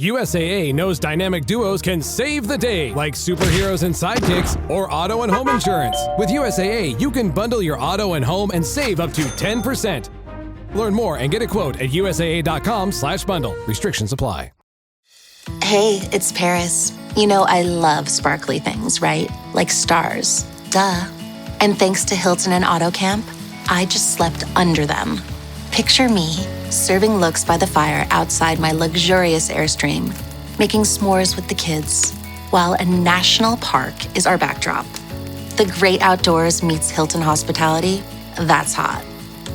USAA knows dynamic duos can save the day, like superheroes and sidekicks or auto and home insurance. With USAA, you can bundle your auto and home and save up to 10%. Learn more and get a quote at usaa.com/bundle. Restrictions apply. Hey, it's Paris. You know I love sparkly things, right? Like stars. Duh. And thanks to Hilton and Auto Camp, I just slept under them. Picture me, serving looks by the fire outside my luxurious Airstream, making s'mores with the kids, while a national park is our backdrop. The great outdoors meets Hilton hospitality. That's hot.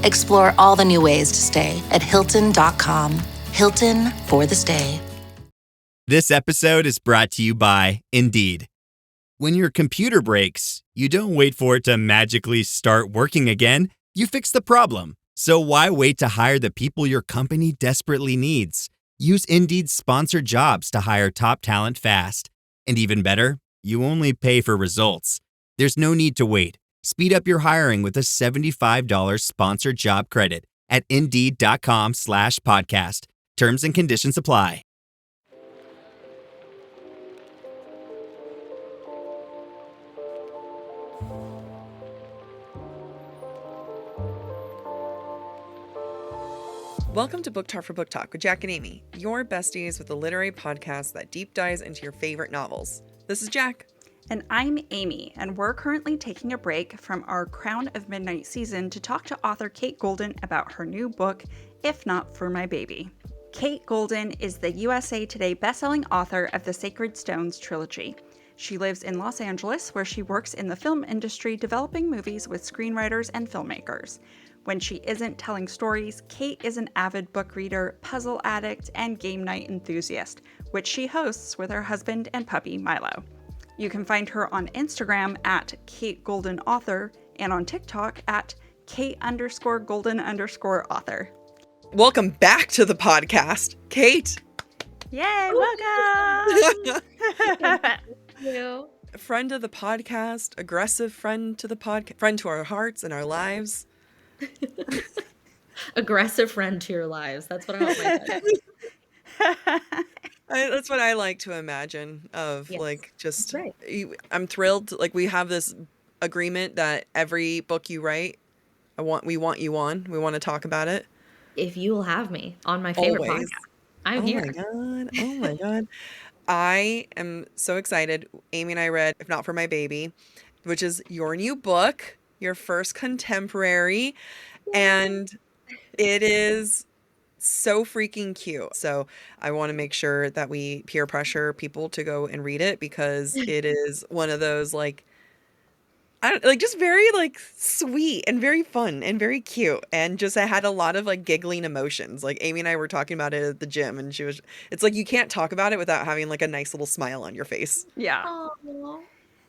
Explore all the new ways to stay at Hilton.com. Hilton for the stay. This episode is brought to you by Indeed. When your computer breaks, you don't wait for it to magically start working again. You fix the problem. So why wait to hire the people your company desperately needs? Use Indeed's sponsored jobs to hire top talent fast. And even better, you only pay for results. There's no need to wait. Speed up your hiring with a $75 sponsored job credit at Indeed.com/podcast. Terms and conditions apply. Welcome to Book Talk for Book Talk with Jack and Amy, your besties with a literary podcast that deep dives into your favorite novels. This is Jack. And I'm Amy, and we're currently taking a break from our Crown of Midnight season to talk to author Kate Golden about her new book, If Not For My Baby. Kate Golden is the USA Today bestselling author of the Sacred Stones trilogy. She lives in Los Angeles, where she works in the film industry developing movies with screenwriters and filmmakers. When she isn't telling stories, Kate is an avid book reader, puzzle addict, and game night enthusiast, which she hosts with her husband and puppy, Milo. You can find her on Instagram at Kate Golden Author and on TikTok at Kate_Golden_author. Welcome back to the podcast, Kate. Yay, welcome! Thank you. Friend of the podcast, aggressive friend to the podcast, friend to our hearts and our lives. Aggressive friend to your lives. That's what I want my That's what I like to imagine of. Yes, like, just, right. I'm thrilled. Like, we have this agreement that every book you write, we want you on. We want to talk about it. If you will have me on my favorite Always. podcast, I'm here. Oh my God. I am so excited. Amy and I read If Not For My Baby, which is your new book, your first contemporary, and it is so freaking cute. So I want to make sure that we peer pressure people to go and read it, because it is one of those, like, just very, like, sweet and very fun and very cute, and just I had a lot of, like, giggling emotions. Like, Amy and I were talking about it at the gym, and it's like you can't talk about it without having, like, a nice little smile on your face. Yeah. Aww.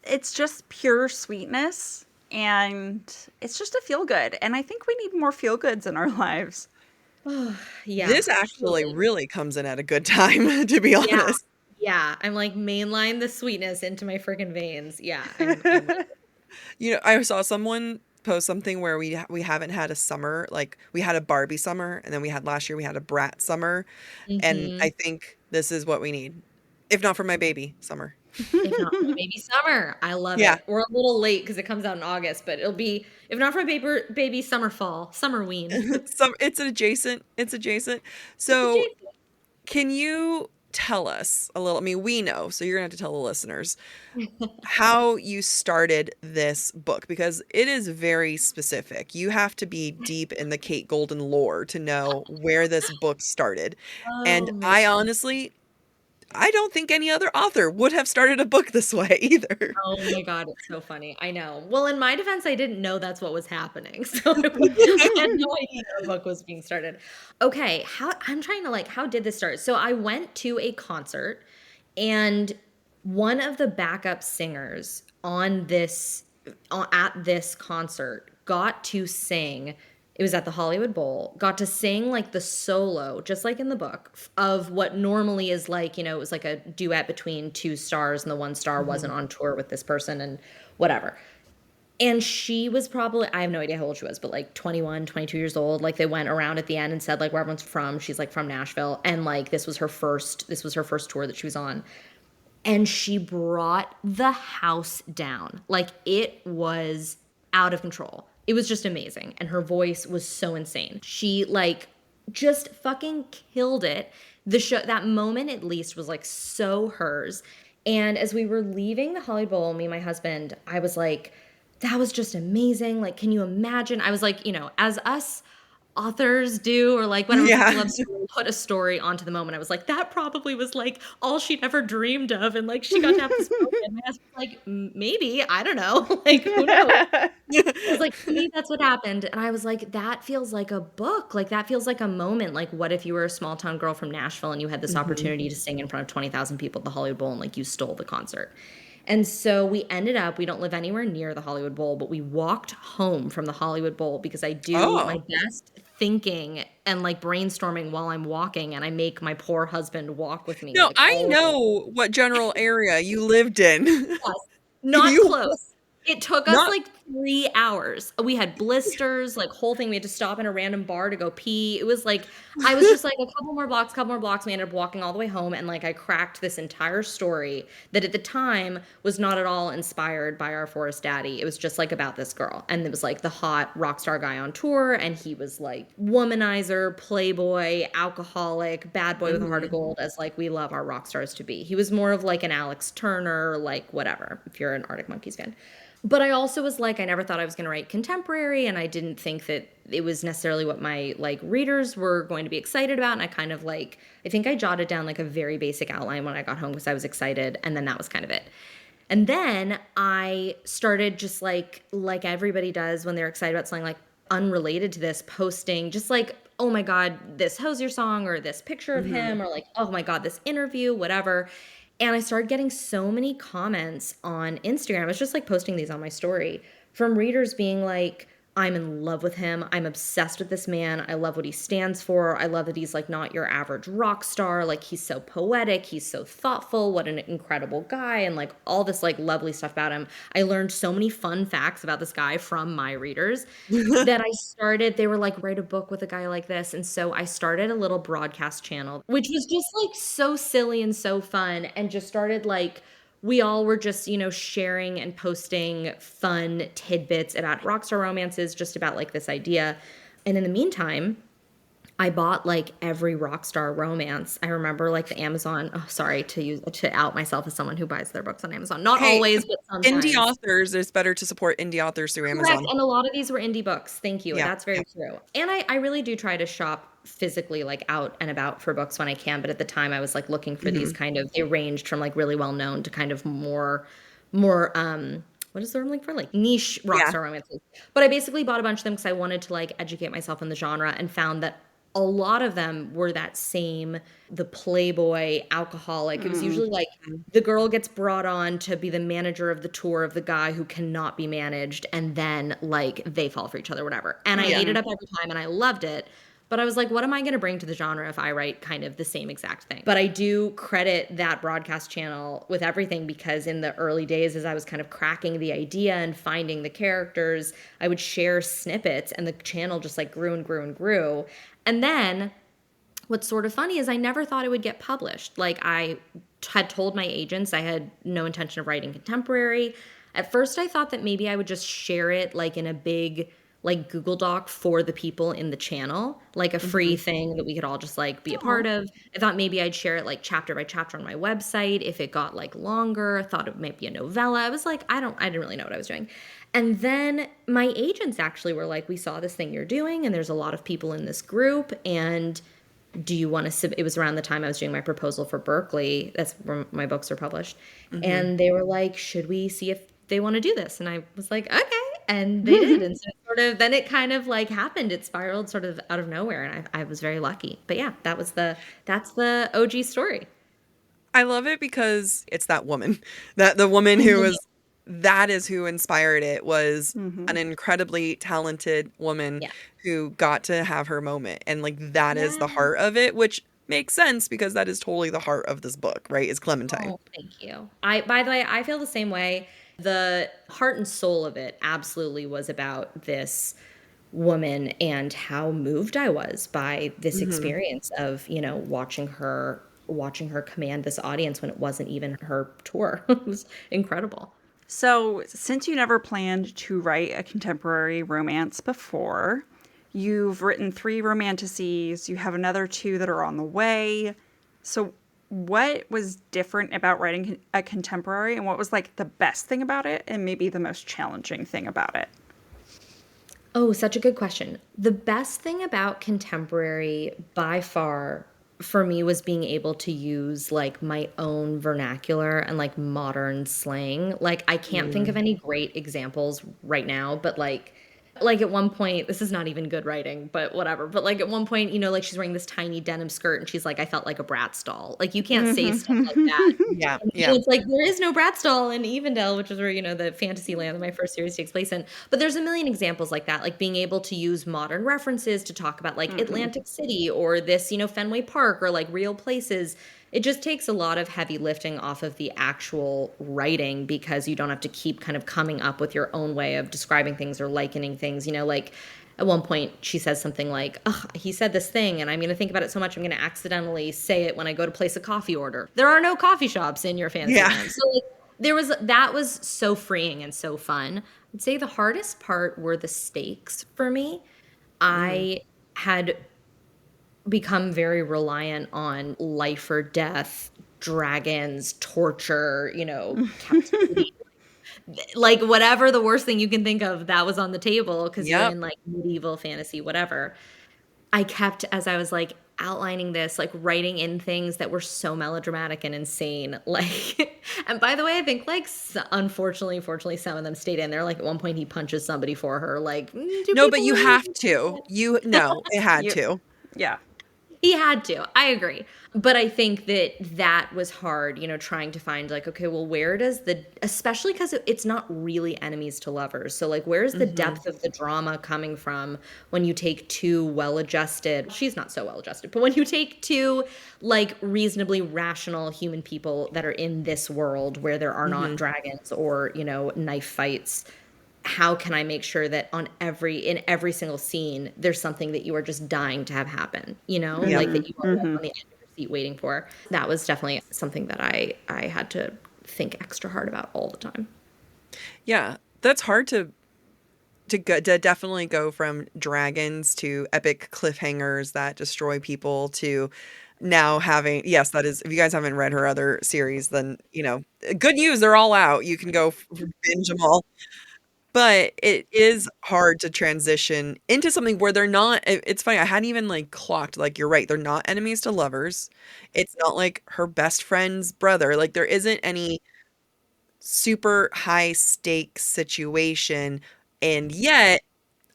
It's just pure sweetness, and it's just a feel-good. And I think we need more feel-goods in our lives. Yeah. This actually really comes in at a good time, to be honest. Yeah. I'm like mainline the sweetness into my freaking veins. Yeah. You know, I saw someone post something where we haven't had a summer, like we had a Barbie summer, and then last year we had a Brat summer, and I think this is what we need. If Not For My Baby summer. If Not For My Baby summer. I love it. We're a little late because it comes out in August, but it'll be If Not For My Baby summer fall, summerween. It's adjacent. So can you tell us a little, I mean, we know, so you're gonna have to tell the listeners how you started this book, because it is very specific. You have to be deep in the Kate Golden lore to know where this book started. And I honestly, I don't think any other author would have started a book this way either. Oh my God, it's so funny. I know. Well, in my defense, I didn't know that's what was happening. So I had no idea the book was being started. Okay, how did this start? So I went to a concert, and one of the backup singers at this concert got to sing. It was at the Hollywood Bowl, got to sing like the solo, just like in the book, of what normally is like, it was like a duet between two stars, and the one star wasn't on tour with this person and whatever. And she was probably, I have no idea how old she was, but like 21, 22 years old. Like they went around at the end and said like where everyone's from. She's like from Nashville. And like this was her first tour that she was on. And she brought the house down. Like it was out of control. It was just amazing. And her voice was so insane. She like just fucking killed it. The show, that moment at least was like so hers. And as we were leaving the Hollywood Bowl, me and my husband, I was like, that was just amazing. Like, can you imagine? I was like, you know, as us authors do, or like whenever Yeah. people love to put a story onto the moment, I was like, that probably was like all she'd ever dreamed of. And like, she got to have this moment. And my husband's like, maybe, I don't know. Like, who knows? I was like, maybe that's what happened. And I was like, that feels like a book. Like, that feels like a moment. Like, what if you were a small town girl from Nashville and you had this opportunity to sing in front of 20,000 people at the Hollywood Bowl and like you stole the concert? And so we ended up, we don't live anywhere near the Hollywood Bowl, but we walked home from the Hollywood Bowl because I do my best thinking and like brainstorming while I'm walking, and I make my poor husband walk with me. No, like, I all the know what general area you lived in. Yes. Not You- close. It took us Not- like 3 hours. We had blisters, like whole thing. We had to stop in a random bar to go pee. It was like, I was just like a couple more blocks. We ended up walking all the way home. And like, I cracked this entire story that at the time was not at all inspired by our Forest Daddy. It was just like about this girl. And it was like the hot rock star guy on tour. And he was like womanizer, playboy, alcoholic, bad boy with a heart of gold, as like we love our rock stars to be. He was more of like an Alex Turner, like whatever, if you're an Arctic Monkeys fan. But I also was like, I never thought I was going to write contemporary, and I didn't think that it was necessarily what my like readers were going to be excited about. And I kind of like, I think I jotted down like a very basic outline when I got home because I was excited, and then that was kind of it. And then I started just like everybody does when they're excited about something like unrelated to this, posting just like, oh my God, this Hosier song or this picture of him, or like, oh my God, this interview, whatever. And I started getting so many comments on Instagram. I was just like posting these on my story from readers being like, I'm in love with him. I'm obsessed with this man. I love what he stands for. I love that he's like not your average rock star. Like he's so poetic. He's so thoughtful. What an incredible guy. And like all this like lovely stuff about him. I learned so many fun facts about this guy from my readers that I started, they were like, write a book with a guy like this. And so I started a little broadcast channel, which was just like so silly and so fun, and just started like, we all were just, you know, sharing and posting fun tidbits about rockstar romances, just about like this idea. And in the meantime, I bought like every rockstar romance. I remember like the Amazon, oh, sorry to out myself as someone who buys their books on Amazon. Not always, but sometimes. Indie authors, it's better to support indie authors through Amazon. Correct. And a lot of these were indie books. Thank you. Yeah. That's very true. And I really do try to shop physically, like out and about for books when I can. But at the time I was like looking for these kind of, they ranged from like really well known to kind of more, what is the word I'm looking for? Like niche rockstar romances. But I basically bought a bunch of them because I wanted to like educate myself in the genre, and found that a lot of them were that same, the playboy alcoholic. It was usually like the girl gets brought on to be the manager of the tour of the guy who cannot be managed, and then like they fall for each other, whatever. And I ate it up every time, and I loved it. But I was like, what am I going to bring to the genre if I write kind of the same exact thing? But I do credit that broadcast channel with everything, because in the early days, as I was kind of cracking the idea and finding the characters, I would share snippets, and the channel just like grew and grew and grew. And then what's sort of funny is I never thought it would get published. Like I had told my agents I had no intention of writing contemporary. At first I thought that maybe I would just share it like in a big like Google Doc for the people in the channel, like a free thing that we could all just like be a part of. I thought maybe I'd share it like chapter by chapter on my website if it got like longer. I thought it might be a novella. I was like, I didn't really know what I was doing. And then my agents actually were like, we saw this thing you're doing, and there's a lot of people in this group, and do you want to it was around the time I was doing my proposal for Berkeley. That's where my books are published. And they were like, should we see if they want to do this? And I was like, okay. And they did. And so then it kind of like happened. It spiraled sort of out of nowhere, and I was very lucky. But yeah, that's the OG story. I love it because it's that woman, that the woman who was, that is who inspired it, was an incredibly talented woman who got to have her moment. And like, that is the heart of it, which makes sense because that is totally the heart of this book, right? Is Clementine. Oh, thank you. By the way, I feel the same way. The heart and soul of it absolutely was about this woman and how moved I was by this Mhm. experience of, watching her command this audience when it wasn't even her tour. It was incredible. So, since you never planned to write a contemporary romance before, you've written 3 romantasies, you have another 2 that are on the way. So, what was different about writing a contemporary, and what was like the best thing about it, and maybe the most challenging thing about it? Oh, such a good question. The best thing about contemporary by far for me was being able to use like my own vernacular and like modern slang. Like I can't think of Mm. any great examples right now, but like at one point, this is not even good writing, but whatever. But like at one point, like she's wearing this tiny denim skirt and she's like, I felt like a Bratz doll. Like you can't say stuff like that. Yeah, And yeah. it's like there is no Bratz doll in Evendell, which is where, the fantasy land that my first series takes place in. But there's a million examples like that, like being able to use modern references to talk about like Atlantic City or this, Fenway Park or like real places. It just takes a lot of heavy lifting off of the actual writing because you don't have to keep kind of coming up with your own way of describing things or likening things. Like at one point she says something like, "Ugh, he said this thing and I'm going to think about it so much I'm going to accidentally say it when I go to place a coffee order." There are no coffee shops in your fantasy Yeah. land. So like that was so freeing and so fun. I'd say the hardest part were the stakes for me. Mm. I had become very reliant on life or death, dragons, torture, captivity. Like whatever the worst thing you can think of, that was on the table because you're Yep. in like medieval fantasy, whatever. I kept, as I was like outlining this, like writing in things that were so melodramatic and insane. Like, and by the way, I think like unfortunately, fortunately, some of them stayed in there. Like at one point, he punches somebody for her. Like, do No, but people you really have do to. that? No, it had You, to. yeah. He had to. I agree. But I think that was hard, trying to find like, okay, well, where does especially because it's not really enemies to lovers. So like, where's the Mhm. depth of the drama coming from when you take two well-adjusted, she's not so well-adjusted, but when you take two like reasonably rational human people that are in this world where there are not Mhm. dragons or, knife fights, how can I make sure that in every single scene, there's something that you are just dying to have happen, Yep. like that you are like on the edge of your seat waiting for. That was definitely something that I had to think extra hard about all the time. Yeah. That's hard to definitely go from dragons to epic cliffhangers that destroy people to now having, yes, that is, if you guys haven't read her other series, then, good news, they're all out. You can go binge them all. But it is hard to transition into something where they're not it's funny, I hadn't even, like, clocked, like, you're right, they're not enemies to lovers. It's not like her best friend's brother, like, there isn't any super high stakes situation, and yet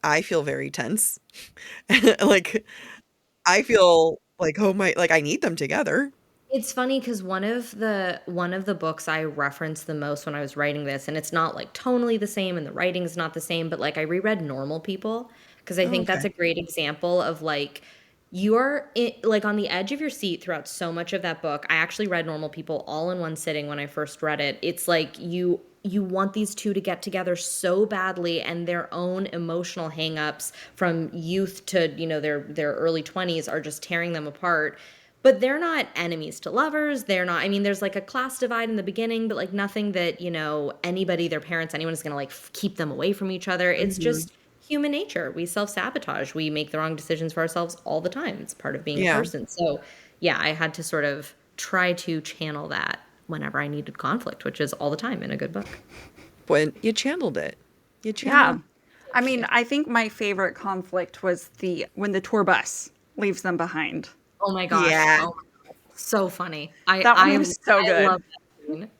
I feel very tense. Like, I feel like, "Oh my," like, I need them together. It's funny because one of the books I referenced the most when I was writing this, and it's not like tonally the same and the writing's not the same, but like I reread Normal People because I Oh, think that's okay. a great example of like you're like on the edge of your seat throughout so much of that book. I actually read Normal People all in one sitting when I first read it. It's like you want these two to get together so badly and their own emotional hangups from youth to, their early 20s are just tearing them apart, but they're not enemies to lovers. They're not, I mean, there's like a class divide in the beginning, but like nothing that, anybody, their parents, anyone is going to like keep them away from each other. It's Mhm. just human nature. We self sabotage. We make the wrong decisions for ourselves all the time. It's part of being a Yeah. person. So, yeah, I had to sort of try to channel that whenever I needed conflict, which is all the time in a good book. But you channeled it. You Yeah. channeled. I Thank mean, you. I think my favorite conflict was the when the tour bus leaves them behind. Oh my gosh. Yeah. Oh my God. So funny. I That one I was so I good. love that scene.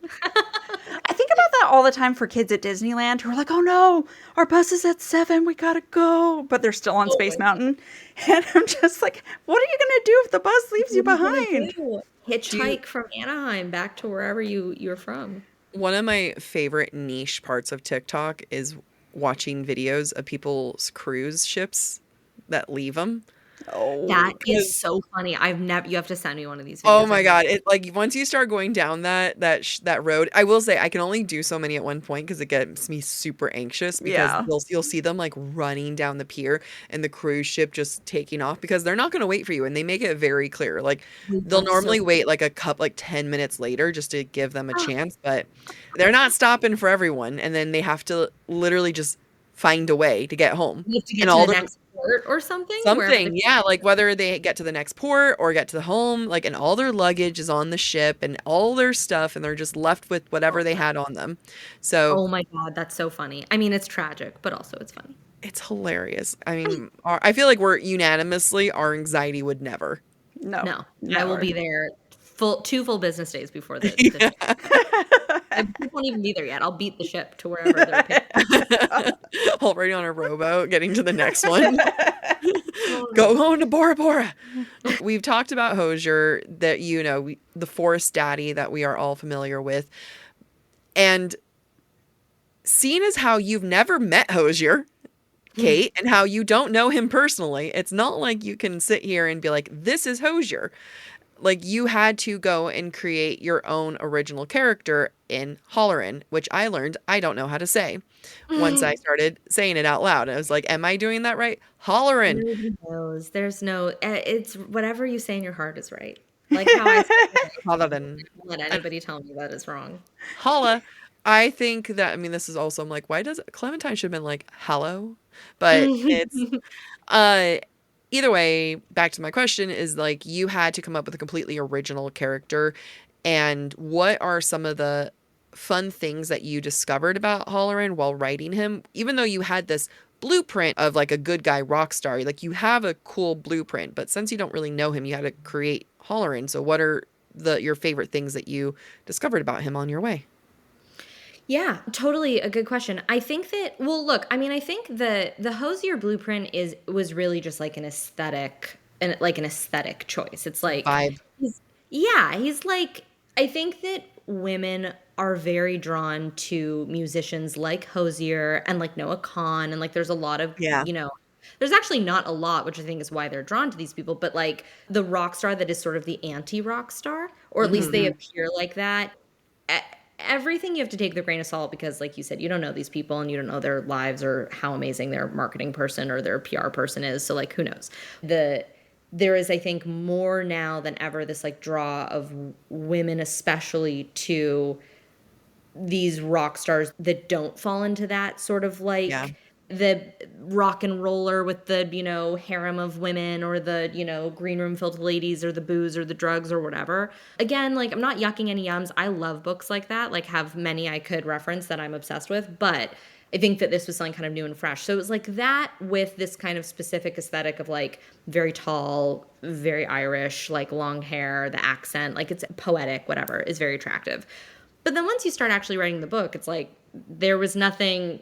I think about that all the time for kids at Disneyland who are like, "Oh no, our bus is at 7, we gotta go," but they're still on Oh Space my Mountain, and I'm just like, "What are you gonna do if the bus leaves you What are you gonna behind?" do? Do you Hitchhike from Anaheim back to wherever you're from. One of my favorite niche parts of TikTok is watching videos of people's cruise ships that leave them. Oh, That is so funny. I've never you have to send me one of these Oh videos. my I've God. It like once you start going down that road, I will say I can only do so many at one point because it gets me super anxious because yeah. you'll see them like running down the pier and the cruise ship just taking off because they're not going to wait for you and they make it very clear. Like they'll That's so normally wait like 10 minutes later just to give them a chance, but they're not stopping for everyone and then they have to literally just find a way to get home. you have to get And to the all their next port or something, wherever Something, the yeah, like whether they get to the next port or get to the home, like, and all their luggage is on the ship and all their stuff, and they're just left with whatever they had on them. So Oh my God, that's so funny. I mean, it's tragic, but also it's funny. it's hilarious. I mean, I feel like we're unanimously, our anxiety would never. No, No, I will never. be there two full business days before the Yeah. I won't even be there yet. I'll beat the ship to wherever they're picking. Already on a rowboat, getting to the next one. Oh, Go home to Bora Bora. We've talked about Hosier, that the forest daddy that we are all familiar with, and seeing as how you've never met Hosier, Kate, and how you don't know him personally, it's not like you can sit here and be like, this is Hosier. Like, you had to go and create your own original character in Hollerin, which I learned I don't know how to say once I started saying it out loud. I was like, am I doing that right? Hollerin. Nobody knows. There's no. It's whatever you say in your heart is right. Like how I say it. Hollerin. Don't let anybody tell me that is wrong. Holla. I think that, I mean, this is also, I'm like, why does Clementine should have been like, hello? But it's, uh, either way, back to my question is like, you had to come up with a completely original character. And what are some of the fun things that you discovered about Hollerin while writing him? Even though you had this blueprint of like a good guy rock star, like you have a cool blueprint, but since you don't really know him, you had to create Hollerin. So what are your favorite things that you discovered about him on your way? Yeah, totally a good question. I think that well, look, I mean, I think the Hosier blueprint was really just like an aesthetic and like an aesthetic choice. It's like Vibe. he's like I think that women are very drawn to musicians like Hosier and like Noah Kahn and like there's a lot of Yeah. there's actually not a lot, which I think is why they're drawn to these people, but like the rock star that is sort of the anti-rock star, or at least they appear like that. E- Everything you have to take with a grain of salt because, like you said, you don't know these people and you don't know their lives or how amazing their marketing person or their PR person is. So, like, who knows? There is, I think, more now than ever this like draw of women, especially to these rock stars that don't fall into that sort of like Yeah. the rock and roller with the harem of women or the green room filled with ladies or the booze or the drugs or whatever. Again, like I'm not yucking any yums. I love books like that, like have many I could reference that I'm obsessed with, but I think that this was something kind of new and fresh. So it was like that with this kind of specific aesthetic of like very tall, very Irish, like long hair, the accent, like it's poetic, whatever, is very attractive. But then once you start actually writing the book, it's like there's nothing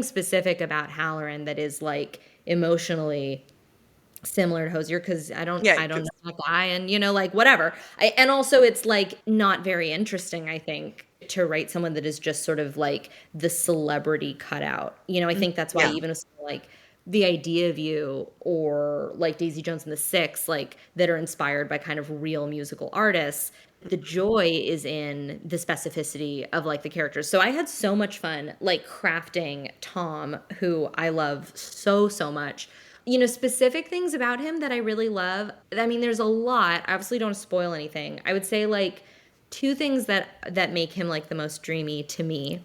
specific about Halloran that is like emotionally similar to Hosier because I don't know that guy and like whatever. And also it's like not very interesting, I think, to write someone that is just sort of like the celebrity cutout. I think that's why even like The Idea of You or like Daisy Jones and the Six, like that are inspired by kind of real musical artists, the joy is in the specificity of like the characters. So I had so much fun like crafting Tom, who I love so, so much. Specific things about him that I really love. I mean, there's a lot. I obviously don't spoil anything. I would say like two things that make him like the most dreamy to me.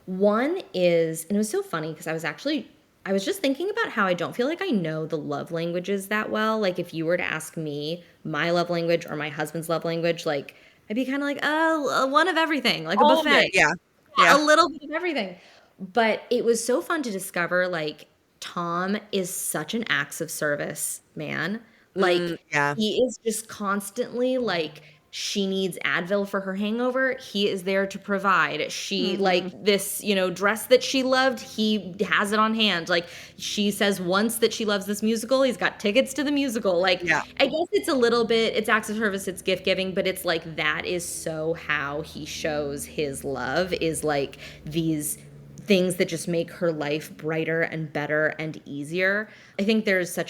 One is, and it was so funny because I was just thinking about how I don't feel like I know the love languages that well. Like if you were to ask me my love language or my husband's love language, like I'd be kind of like, oh, one of everything, like a buffet. Yeah. A little bit of everything. But it was so fun to discover like Tom is such an acts of service man. Like he is just constantly like, she needs Advil for her hangover. He is there to provide. She like this, dress that she loved. He has it on hand. Like she says once that she loves this musical. He's got tickets to the musical. Like I guess it's a little bit, it's acts of service, it's gift giving, but it's like that is so how he shows his love is like these things that just make her life brighter and better and easier. I think it's, I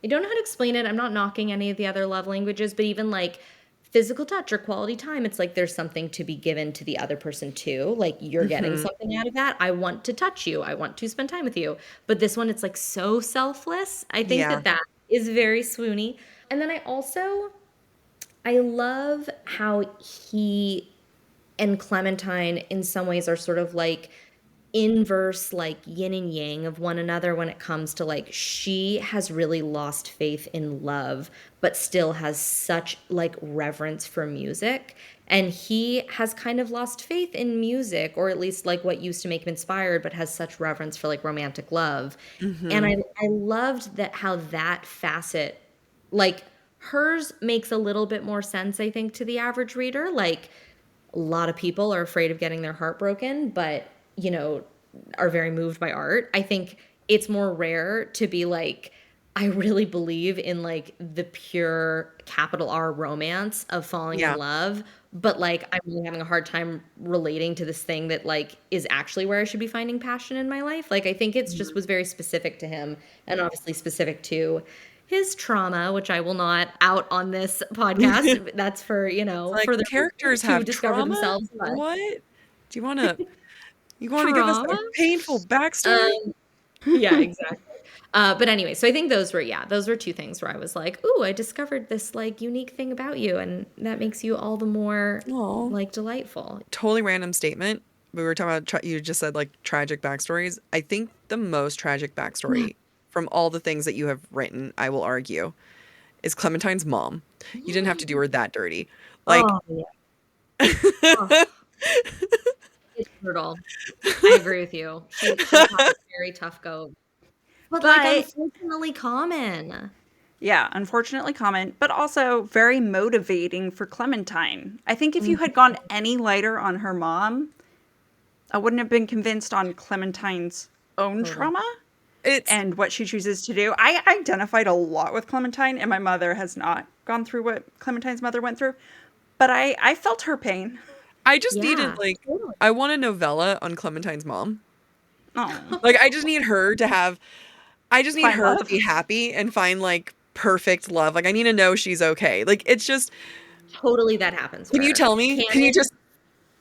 don't know how to explain it. I'm not knocking any of the other love languages, but even like physical touch or quality time, it's like there's something to be given to the other person too. Like you're getting something out of that. I want to touch you. I want to spend time with you. But this one, it's like so selfless. I think Yeah. that is very swoony. And then I love how he and Clementine in some ways are sort of like inverse, like yin and yang of one another when it comes to like she has really lost faith in love but still has such like reverence for music, and he has kind of lost faith in music, or at least like what used to make him inspired, but has such reverence for like romantic love. And I loved that, how that facet, like hers makes a little bit more sense, I think, to the average reader. Like a lot of people are afraid of getting their heart broken, but, you know, are very moved by art. I think it's more rare to be like, I really believe in like the pure capital R romance of falling in Yeah. love, but like I'm really having a hard time relating to this thing that like is actually where I should be finding passion in my life. Like I think it's just was very specific to him, and obviously specific to his trauma, which I will not out on this podcast. That's for, you know, Like, for the characters to have discover trauma? themselves. But What? Do you want to give us a trauma? painful backstory? Um, yeah, exactly. But anyway, so I think those were two things where I was like, ooh, I discovered this like unique thing about you, and that makes you all the more Oh, like delightful. totally random statement. We were talking about, you just said like tragic backstories. I think the most tragic backstory from all the things that you have written, I will argue, is Clementine's mom. You didn't have to do her that dirty. Like, Oh, yeah. Oh, it's brutal. I agree with you. She had a very tough go, but like But unfortunately common. yeah, unfortunately common, but also very motivating for Clementine. I think if you had gone any lighter on her mom, I wouldn't have been convinced on Clementine's own Totally. trauma it's and what she chooses to do. I identified a lot with Clementine, and my mother has not gone through what Clementine's mother went through, but I felt her pain. I just Yeah. needed like, Totally. I want a novella on Clementine's mom. Oh, Like, I just need her to have, I just need Find her to love. be happy and find like perfect love. Like, I need to know she's okay. Like, it's just, Totally that happens for can you her. tell me? Can you just,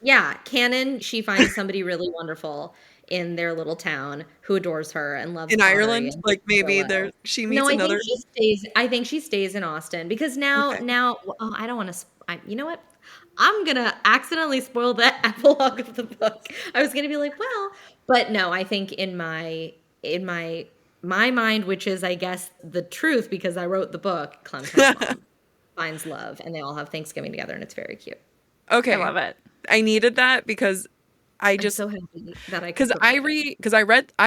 Yeah, canon, she finds somebody really wonderful in their little town who adores her and loves in pottery Ireland, and like maybe Willow. she No, meets another. I think she stays in Austin because Okay. oh, I don't want to, you know what? I'm gonna accidentally spoil the epilogue of the book. I was gonna be like, well, but no, I think in my mind, which is I guess the truth because I wrote the book, Clementine's mom finds love and they all have Thanksgiving together and it's very cute. I Okay. love it. I needed that because I'm so happy that I could provide it. because I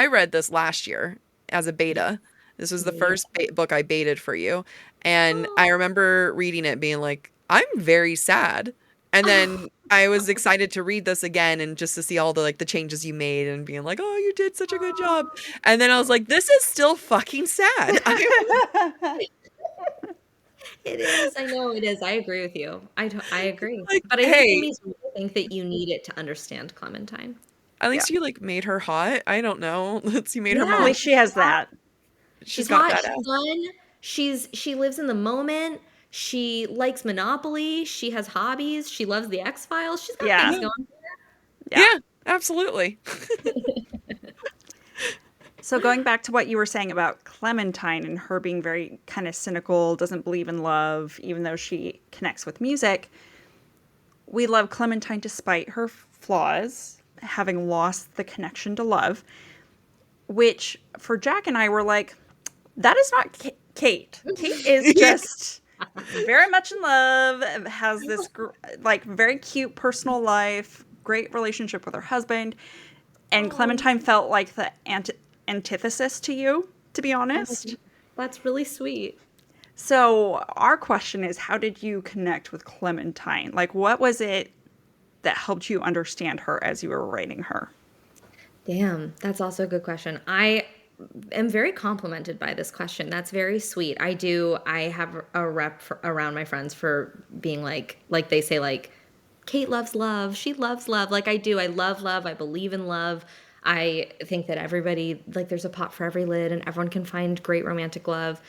read this last year as a beta. This was the Yeah. first book I baited for you, and I Oh. remember reading it being like, I'm very sad. And then I was excited to read this again and just to see all the like the changes you made and being like, "Oh, you did such a good job." And then I was like, "This is still fucking sad." It is. I know it is. I agree with you. I agree. Like, But I think hey, Amy's right. I think that you need it to understand Clementine. at Yeah. least you like made her hot. I don't know. You made her Yeah, At mom. least she has that. She's she's got hot. that She's ass. fun. She lives in the moment. She likes Monopoly. She has hobbies. She loves the X Files. She's got Yeah. things going. Yeah. Yeah, absolutely. So going back to what you were saying about Clementine and her being very kind of cynical, doesn't believe in love, even though she connects with music, we love Clementine despite her flaws, having lost the connection to love, which for Jack and I were like, that is not Kate. Kate is just very much in love, has this like very cute personal life, great relationship with her husband, and Clementine felt like the antithesis to you, to be honest. That's really sweet. So our question is, how did you connect with Clementine? Like, what was it that helped you understand her as you were writing her? Damn, that's also a good question. I am very complimented by this question. That's very sweet. I have a rep around my friends for being like they say, like, Kate loves love. She loves love. Like I do. I love love. I believe in love. I think that everybody, like there's a pot for every lid and everyone can find great romantic love.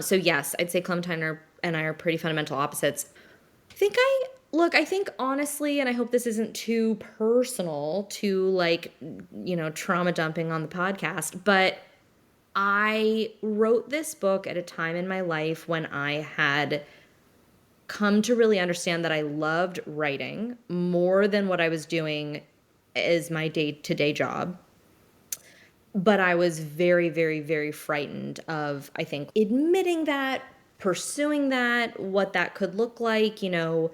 So yes, I'd say Clementine and I are pretty fundamental opposites. I think honestly, and I hope this isn't too personal to like, trauma dumping on the podcast, but I wrote this book at a time in my life when I had come to really understand that I loved writing more than what I was doing as my day-to-day job. But I was very, very, very frightened of, I think, admitting that, pursuing that, what that could look like, the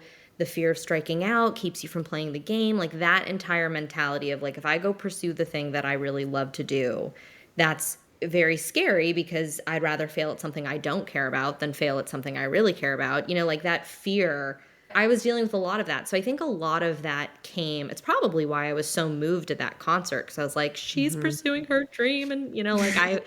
fear of striking out keeps you from playing the game, like that entire mentality of like, if I go pursue the thing that I really love to do, that's very scary because I'd rather fail at something I don't care about than fail at something I really care about. Like that fear. I was dealing with a lot of that. So I think a lot of that it's probably why I was so moved at that concert because I was like, she's pursuing her dream. And, like I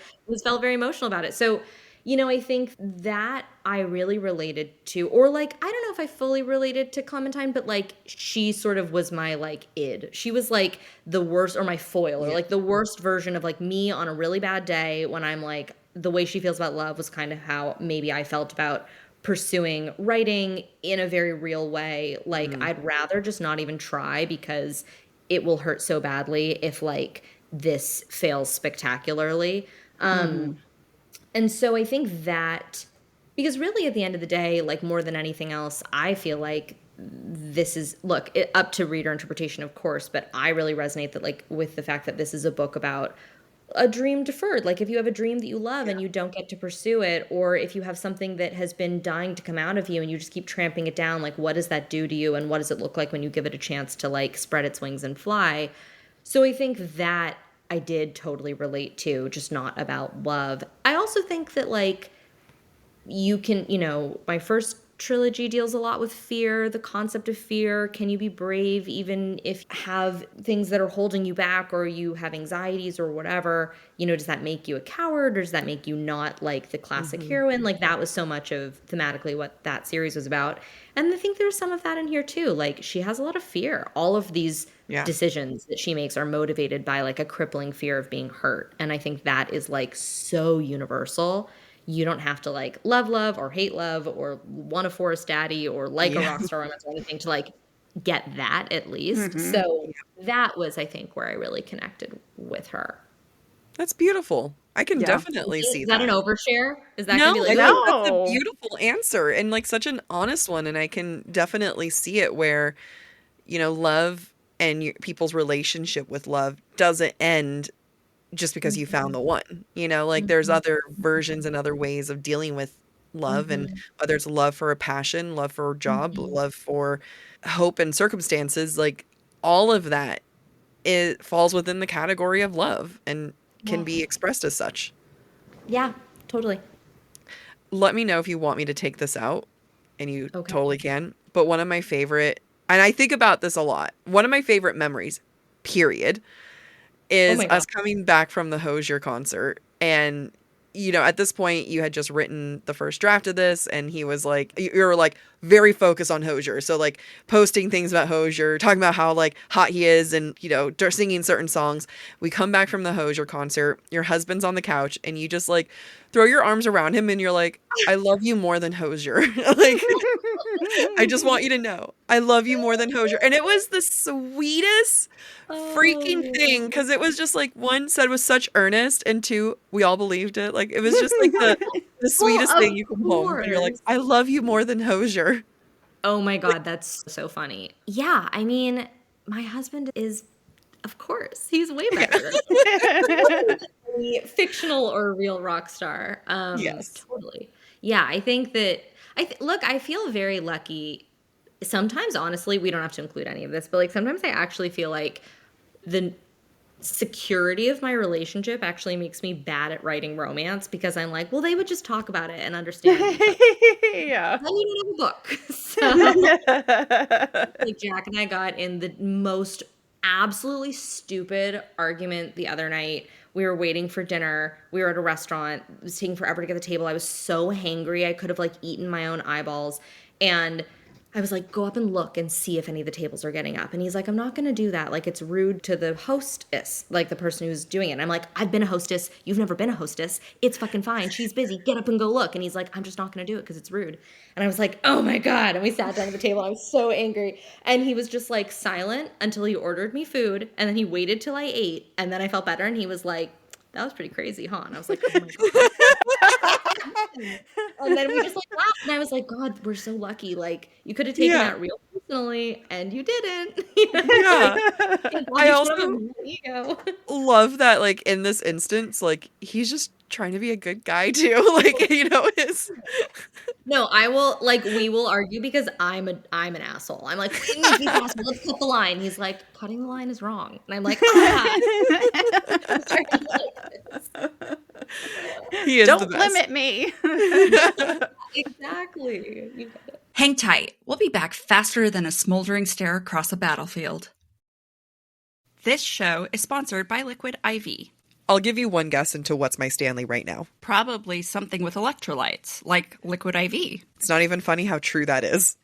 felt very emotional about it. So, I think that I really related to, or like, I don't know if I fully related to Clementine, but like she sort of was my like id. She was like the worst or my foil or like the worst version of like me on a really bad day when I'm like, the way she feels about love was kind of how maybe I felt about pursuing writing in a very real way. Like I'd rather just not even try because it will hurt so badly if like this fails spectacularly. And so I think that because really at the end of the day, like more than anything else, I feel like this is up to reader interpretation, of course, but I really resonate that like with the fact that this is a book about a dream deferred. Like if you have a dream that you love and you don't get to pursue it, or if you have something that has been dying to come out of you and you just keep tramping it down, like what does that do to you and what does it look like when you give it a chance to like spread its wings and fly? So I think that I did totally relate to, just not about love. I also think that like you can, my first trilogy deals a lot with fear, the concept of fear. Can you be brave even if you have things that are holding you back or you have anxieties or whatever? Does that make you a coward or does that make you not like the classic heroine? Like that was so much of thematically what that series was about. And I think there's some of that in here too. Like she has a lot of fear. All of these decisions that she makes are motivated by like a crippling fear of being hurt. And I think that is like so universal. You don't have to like love or hate love or want a Forest Daddy or like a Rockstar Romance or anything to like get that at least. So that was, I think, where I really connected with her. That's beautiful. I can definitely see Is that an overshare? Is that No, gonna be like, I think that's a beautiful answer and like such an honest one. And I can definitely see it where, love and people's relationship with love doesn't end just because you found the one, like there's other versions and other ways of dealing with love and whether it's love for a passion, love for a job, love for hope and circumstances, like all of that it falls within the category of love and can be expressed as such. Yeah, totally. Let me know if you want me to take this out and you totally can. But one of my favorite, and I think about this a lot, one of my favorite memories, period, is us coming back from the Hozier concert. And, at this point you had just written the first draft of this and he was like, you were like very focused on Hozier. So like posting things about Hozier, talking about how like hot he is and, singing certain songs. We come back from the Hozier concert, your husband's on the couch and you just like throw your arms around him and you're like, I love you more than Hozier. Like, I just want you to know, I love you more than Hozier. And it was the sweetest freaking thing because it was just like one said with such earnest and two, we all believed it. Like it was just like the sweetest thing. You come home and you're like, I love you more than Hozier. Oh my God, that's so funny. Yeah, I mean, my husband is, of course, he's way better. Fictional or real rock star. Yes. Totally. Yeah, I think that, I feel very lucky. Sometimes, honestly, we don't have to include any of this, but like sometimes I actually feel like the security of my relationship actually makes me bad at writing romance because I'm like, well, they would just talk about it and understand. Yeah. Then you don't have a book. So like Jack and I got in the most absolutely stupid argument the other night. We were waiting for dinner. We were at a restaurant. It was taking forever to get the table. I was so hangry. I could have like eaten my own eyeballs. And I was like, go up and look and see if any of the tables are getting up. And he's like, I'm not going to do that. Like, it's rude to the hostess, like the person who's doing it. And I'm like, I've been a hostess. You've never been a hostess. It's fucking fine. She's busy. Get up and go look. And he's like, I'm just not going to do it because it's rude. And I was like, oh my God. And we sat down at the table. I was so angry. And he was just like silent until he ordered me food. And then he waited till I ate. And then I felt better. And he was like, that was pretty crazy, huh? And I was like, oh my God. And then we just like laughed, and I was like, God, we're so lucky. Like, you could have taken that real personally, and you didn't. Yeah. I also ego. love that, like, in this instance, like, he's just trying to be a good guy too. Like, you know, his No, I will, like, we will argue because I'm an asshole. I'm like, let's cut the line. He's like, cutting the line is wrong. And I'm like, he is Don't the best. limit me. Exactly. You got it. Hang tight. We'll be back faster than a smoldering stare across a battlefield. This show is sponsored by Liquid IV. I'll give you one guess into what's my Stanley right now. Probably something with electrolytes, like Liquid IV. It's not even funny how true that is.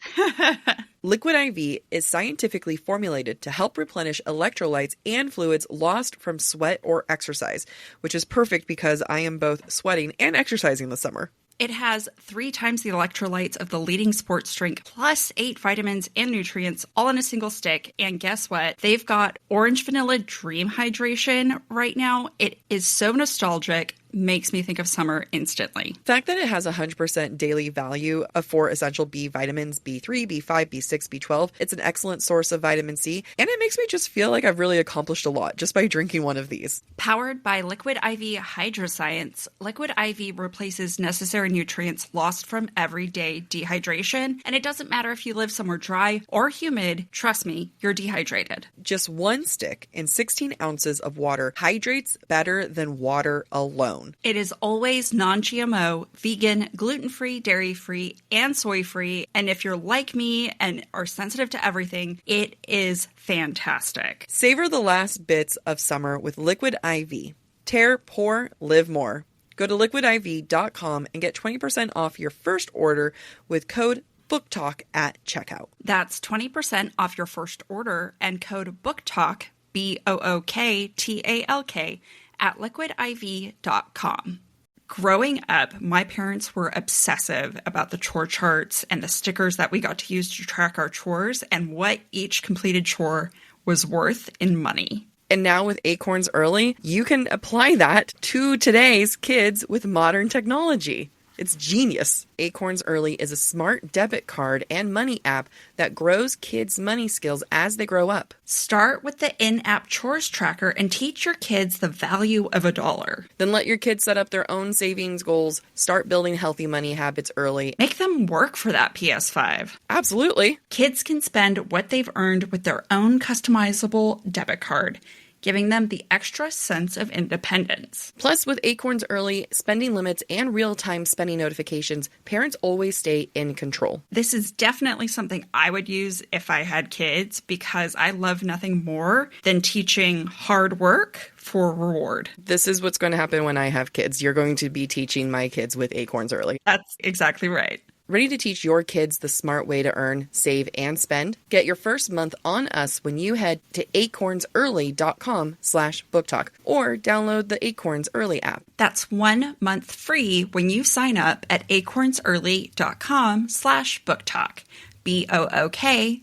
Liquid IV is scientifically formulated to help replenish electrolytes and fluids lost from sweat or exercise, which is perfect because I am both sweating and exercising this summer. It has 3 times the electrolytes of the leading sports drink, plus 8 vitamins and nutrients, all in a single stick. And guess what? They've got Orange Vanilla Dream Hydration right now. It is so nostalgic. Makes me think of summer instantly. The fact that it has 100% daily value of 4 essential B vitamins, B3, B5, B6, B12, it's an excellent source of vitamin C, and it makes me just feel like I've really accomplished a lot just by drinking one of these. Powered by Liquid IV Hydroscience, Liquid IV replaces necessary nutrients lost from everyday dehydration, and it doesn't matter if you live somewhere dry or humid, trust me, you're dehydrated. Just 1 stick in 16 ounces of water hydrates better than water alone. It is always non-GMO, vegan, gluten-free, dairy-free, and soy-free. And if you're like me and are sensitive to everything, it is fantastic. Savor the last bits of summer with Liquid IV. Tear, pour, live more. Go to liquidiv.com and get 20% off your first order with code BookTalk at checkout. That's 20% off your first order and code BookTalk, BOOKTALK, at liquidiv.com. Growing up, my parents were obsessive about the chore charts and the stickers that we got to use to track our chores and what each completed chore was worth in money. And now with Acorns Early, you can apply that to today's kids with modern technology. It's genius. Acorns Early is a smart debit card and money app that grows kids' money skills as they grow up. Start with the in-app chores tracker and teach your kids the value of $1. Then let your kids set up their own savings goals, start building healthy money habits early. Make them work for that PS5. Absolutely. Kids can spend what they've earned with their own customizable debit card, giving them the extra sense of independence. Plus, with Acorns Early, spending limits and real-time spending notifications, parents always stay in control. This is definitely something I would use if I had kids because I love nothing more than teaching hard work for reward. This is what's going to happen when I have kids. You're going to be teaching my kids with Acorns Early. That's exactly right. Ready to teach your kids the smart way to earn, save, and spend? Get your first month on us when you head to acornsearly.com/booktalk or download the Acorns Early app. That's 1 month free when you sign up at acornsearly.com/booktalk. BOOKTALK.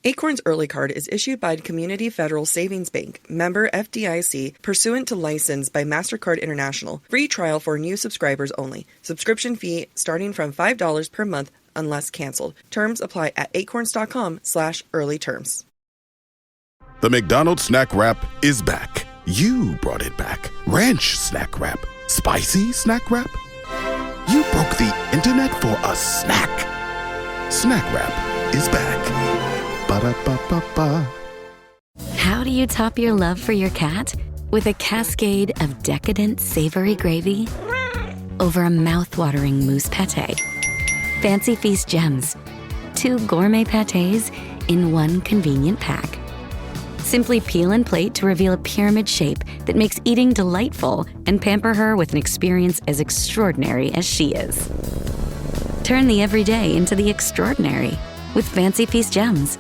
Acorns Early Card is issued by Community Federal Savings Bank, member FDIC, pursuant to license by MasterCard International. Free trial for new subscribers only. Subscription fee starting from $5 per month unless canceled. Terms apply at acorns.com/early terms. The McDonald's Snack Wrap is back. You brought it back. Ranch Snack Wrap. Spicy Snack Wrap. You broke the internet for a snack. Snack Wrap is back. Ba-da-ba-ba-ba. How do you top your love for your cat? With a cascade of decadent savory gravy over a mouth-watering mousse pâté. Fancy Feast gems. 2 gourmet pâtés in 1 convenient pack. Simply peel and plate to reveal a pyramid shape that makes eating delightful and pamper her with an experience as extraordinary as she is. Turn the everyday into the extraordinary with Fancy Feast gems.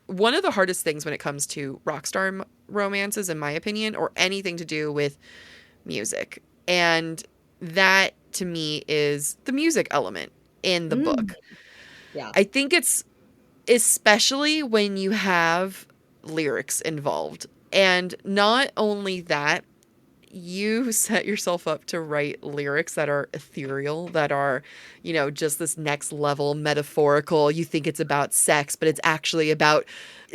One of the hardest things when it comes to rockstar romances, in my opinion, or anything to do with music, and that to me is the music element in the book. Yeah. I think it's especially when you have lyrics involved. And not only that, you set yourself up to write lyrics that are ethereal, that are, just this next level metaphorical. You think it's about sex, but it's actually about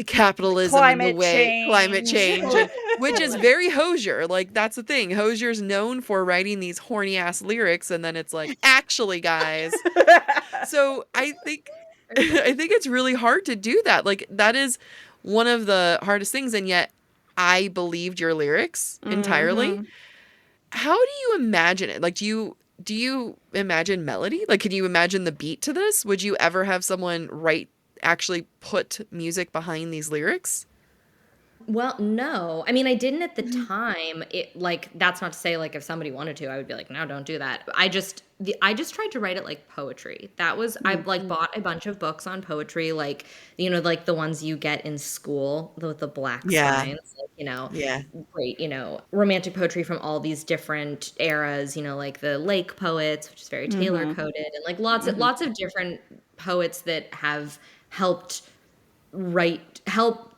capitalism and the way climate change, which is very Hosier. Like, that's the thing. Hosier's known for writing these horny ass lyrics, and then it's like, actually, guys. So I think it's really hard to do that. Like, that is one of the hardest things, and yet I believed your lyrics entirely. How do you imagine it? Like, do you imagine melody? Like, can you imagine the beat to this? Would you ever have someone actually put music behind these lyrics? Well, no. I mean, I didn't at the time. That's not to say like if somebody wanted to, I would be like, no, don't do that. I just tried to write it like poetry. That was I bought a bunch of books on poetry, like like the ones you get in school with the black signs, great, romantic poetry from all these different eras, like the Lake poets, which is very Taylor coded, and like lots of different poets that have helped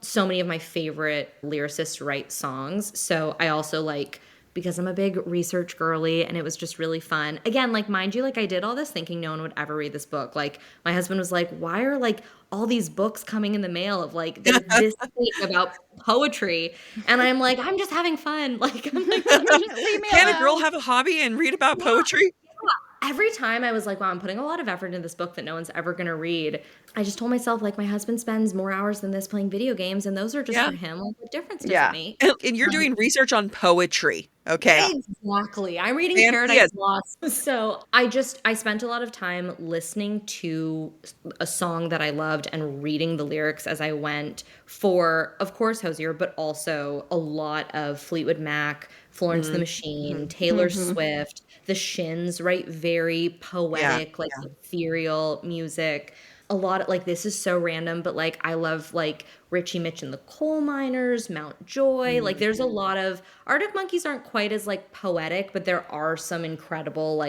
so many of my favorite lyricists write songs. So I also because I'm a big research girly, and it was just really fun. Again, mind you, I did all this thinking no one would ever read this book. Like, my husband was like, why are all these books coming in the mail of this thing about poetry? And I'm like, I'm just having fun. I'm like, leave me Can alone. a girl have a hobby and read about poetry? Every time I was like, wow, I'm putting a lot of effort into this book that no one's ever going to read. I just told myself, my husband spends more hours than this playing video games, and those are just for him. What difference does it make? And you're doing research on poetry, okay? Exactly. I'm reading Fancy Paradise as- Lost. So I spent a lot of time listening to a song that I loved and reading the lyrics as I went for, of course, Hosier, but also a lot of Fleetwood Mac, Florence and the Machine, Taylor Swift, The Shins, right? Very poetic, ethereal music. A lot of this is so random, but I love Richie Mitch and the Coal Miners, Mount Joy. There's a lot of Arctic Monkeys aren't quite as poetic, but there are some incredible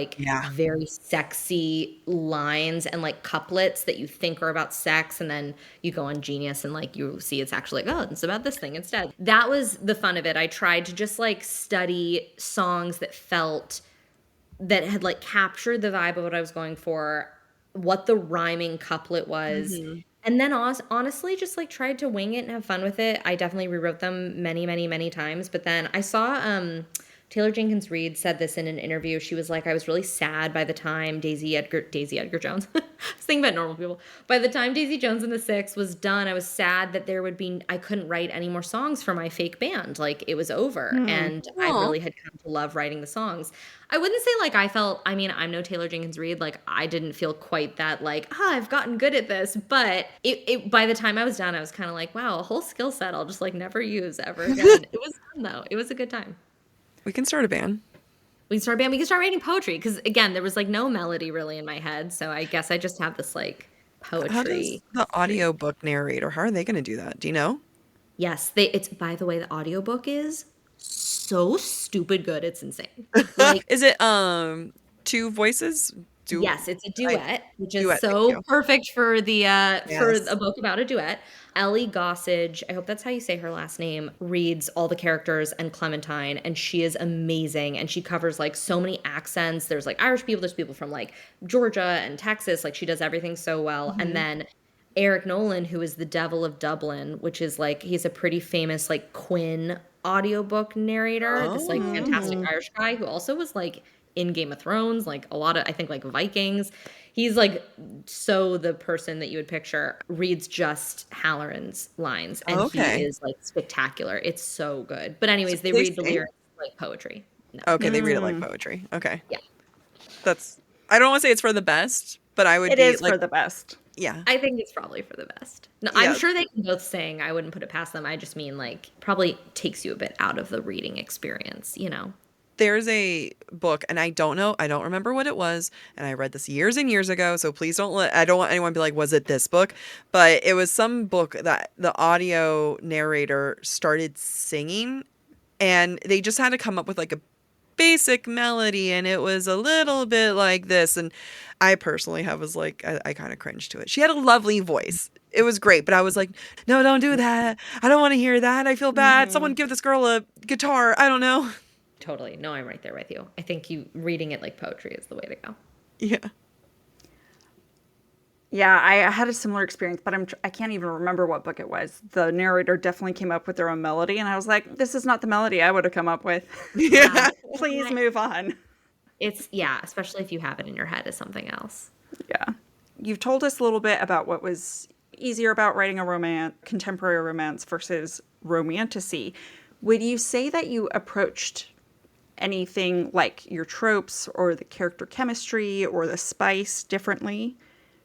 very sexy lines and couplets that you think are about sex, and then you go on Genius and you see it's actually oh, it's about this thing instead. That was the fun of it. I tried to just study songs that had captured the vibe of what I was going for, what the rhyming couplet was. And then honestly just tried to wing it and have fun with it. I definitely rewrote them many, many, many times. But then I saw Taylor Jenkins Reid said this in an interview. She was like, I was really sad by the time Daisy Edgar Jones. I was thinking about normal people. By the time Daisy Jones and the Six was done, I was sad that I couldn't write any more songs for my fake band. It was over. And I really had come to love writing the songs. I wouldn't say I felt, I'm no Taylor Jenkins Reid. I didn't feel quite that I've gotten good at this. But it by the time I was done, I was kind of like, wow, a whole skill set I'll just never use ever again. It was fun though. It was a good time. We can start a band. We can start a band. We can start writing poetry because again, there was no melody really in my head. So I guess I just have this poetry. How does the audiobook narrator, how are they going to do that? Do you know? Yes, it's by the way, the audiobook is so stupid good. It's insane. Is it two voices? Yes, it's a duet, which is so perfect for the for a book about a duet. Ellie Gossage, I hope that's how you say her last name, reads all the characters and Clementine, and she is amazing. And she covers so many accents. There's Irish people, there's people from Georgia and Texas. She does everything so well. And then Eric Nolan, who is the Devil of Dublin, which is he's a pretty famous Quinn audiobook narrator. This fantastic Irish guy who also was in Game of Thrones, a lot of, I think, Vikings. He's so the person that you would picture, reads just Halloran's lines. And he is spectacular. It's so good. But anyways, they read the lyrics like poetry. No. Okay, they read it like poetry. Okay. Yeah. I don't want to say it's for the best, but I would It is for the best. Yeah. I think it's probably for the best. No, I'm sure they can both sing. I wouldn't put it past them. I just mean probably takes you a bit out of the reading experience, There's a book, and I don't remember what it was, and I read this years and years ago, so please I don't want anyone to be like, was it this book? But it was some book that the audio narrator started singing, and they just had to come up with like a basic melody, and it was a little bit like this, and I personally I kind of cringed to it. She had a lovely voice. It was great, but I was like, no, don't do that. I don't want to hear that. I feel bad. Someone give this girl a guitar. I don't know. Totally. No, I'm right there with you. I think reading it like poetry is the way to go. Yeah. Yeah, I had a similar experience, but I can't even remember what book it was. The narrator definitely came up with their own melody, and I was like, this is not the melody I would have come up with. Yeah. Please move on. Especially if you have it in your head as something else. Yeah. You've told us a little bit about what was easier about writing a contemporary romance versus romantasy. Would you say that you approached anything like your tropes or the character chemistry or the spice differently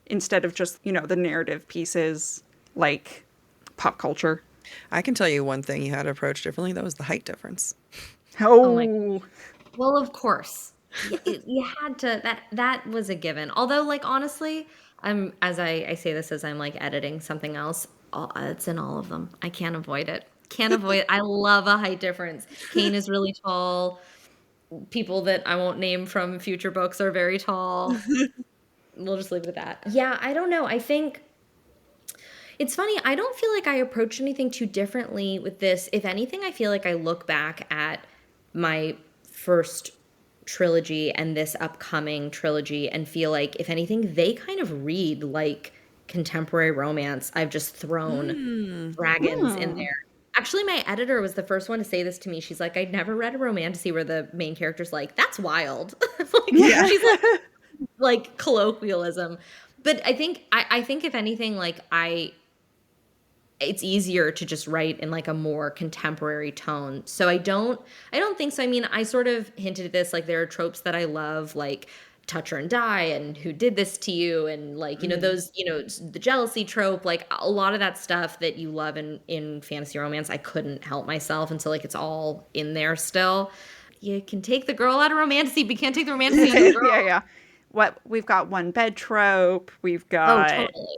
instead of just, the narrative pieces like pop culture? I can tell you one thing you had to approach differently. That was the height difference. Oh, well, of course. You had to, that was a given. Although, like, honestly, as I say this as I'm like editing something else, it's in all of them. I can't avoid it. I love a height difference. Kane is really tall. People that I won't name from future books are very tall. We'll just leave it at that. Yeah, I don't know. I think it's funny. I don't feel like I approached anything too differently with this. If anything, I feel like I look back at my first trilogy and this upcoming trilogy and feel like, if anything, they kind of read like contemporary romance. I've just thrown dragons in there. Actually, my editor was the first one to say this to me. She's like, I'd never read a romantasy where the main character's like, that's wild. She's like colloquialism. But I think if anything, like it's easier to just write in like a more contemporary tone. So I don't think so. I mean, I sort of hinted at this, like there are tropes that I love, like touch her and die and who did this to you, and like, those, the jealousy trope, like a lot of that stuff that you love in fantasy romance, I couldn't help myself. And so like it's all in there still. You can take the girl out of romantasy, but you can't take the romantasy out of the girl. Yeah. We've got one bed trope. We've got... Oh, totally.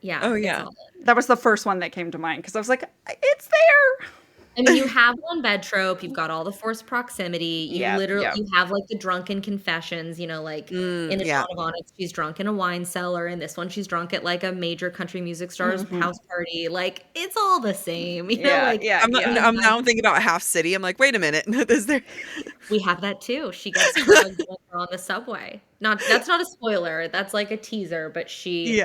Yeah. Oh, yeah. That was the first one that came to mind because I was like, it's there. I mean, you have one bed trope. You've got all the forced proximity. You have like the drunken confessions, like in A Dawn of Onyx, she's drunk in a wine cellar. In this one, she's drunk at like a major country music star's house party. Like, it's all the same. I'm now thinking about Half City. I'm like, wait a minute. Is there... We have that too. She gets drugged on the subway. That's not a spoiler. That's like a teaser, but she's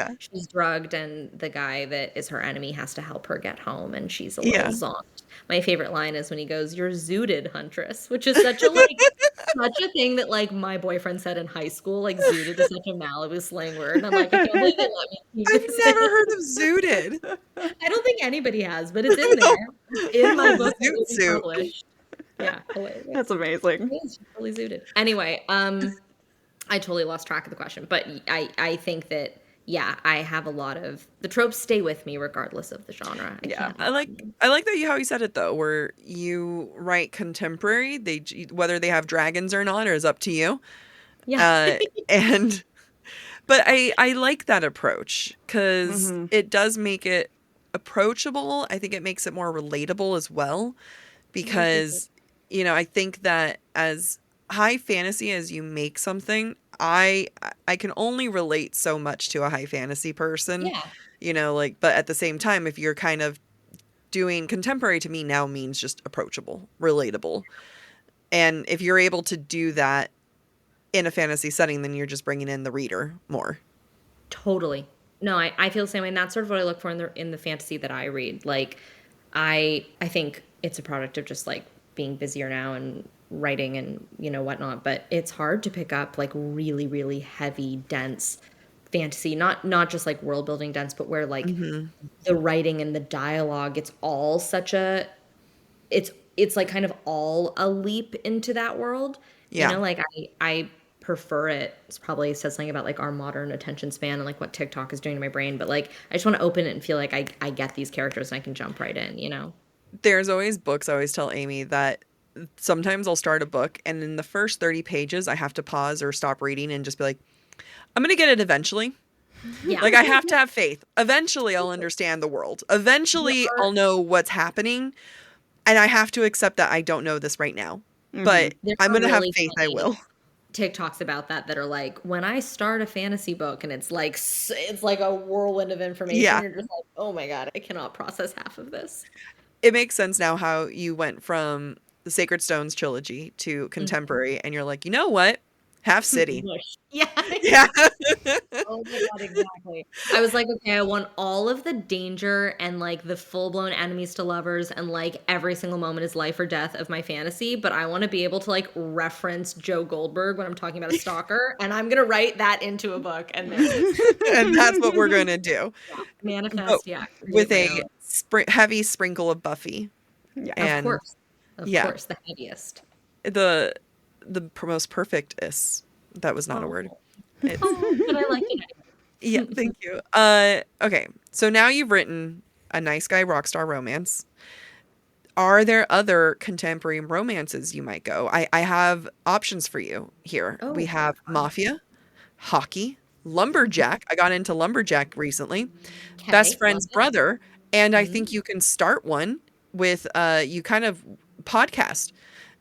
drugged, and the guy that is her enemy has to help her get home, and she's a little zonked. My favorite line is when he goes, "You're zooted, huntress," which is such a such a thing that like my boyfriend said in high school. Like zooted is such a Malibu slang word. And I'm like, I can't believe they let me. I've never heard of zooted. I don't think anybody has, but it's in there. In my book, it's published. Yeah, hilarious. That's amazing. She's totally zooted. Anyway, I totally lost track of the question, but I think that. Yeah, I have a lot of the tropes stay with me regardless of the genre. I like that how you said it though, where you write contemporary. Whether they have dragons or not is up to you. Yeah, but I like that approach because it does make it approachable. I think it makes it more relatable as well because I think that as high fantasy as you make something, I can only relate so much to a high fantasy person, but at the same time, if you're kind of doing contemporary, to me now means just approachable, relatable. And if you're able to do that in a fantasy setting, then you're just bringing in the reader more. Totally. No, I feel the same way. And that's sort of what I look for in the fantasy that I read. Like, I think it's a product of just like being busier now and writing and whatnot, but it's hard to pick up like really, really heavy, dense fantasy, not just like world building dense, but where like the writing and the dialogue, it's all such a it's like kind of all a leap into that world. Like I prefer it. It's probably says something about like our modern attention span and like what TikTok is doing to my brain, but like I just want to open it and feel like I get these characters and I can jump right in. There's always books. I always tell Amy that sometimes I'll start a book and in the first 30 pages, I have to pause or stop reading and just be like, I'm going to get it eventually. Yeah. Like I have to have faith. Eventually I'll understand the world. Eventually I'll know what's happening. And I have to accept that I don't know this right now. But I'm going to have faith I will. TikToks about that are like, when I start a fantasy book and it's like a whirlwind of information. Yeah. You're just like, oh my God, I cannot process half of this. It makes sense now how you went from the Sacred Stones trilogy to contemporary and you're like, you know what? Half City. Yeah. Yeah. Oh my God, exactly. I was like, okay, I want all of the danger and like the full-blown enemies to lovers and like every single moment is life or death of my fantasy, but I want to be able to like reference Joe Goldberg when I'm talking about a stalker, and I'm gonna write that into a book and and that's what we're gonna do. Yeah. Manifest, with a heavy sprinkle of Buffy. Yeah, and, of course, the heaviest. The most perfect-ist. That was not a word. But I like it. Yeah, thank you. Okay, so now you've written a nice guy rockstar romance. Are there other contemporary romances you might go? I have options for you here. We have mafia, hockey, lumberjack. I got into lumberjack recently. Okay, Best friend's brother. And I think you can start one with you kind of podcast.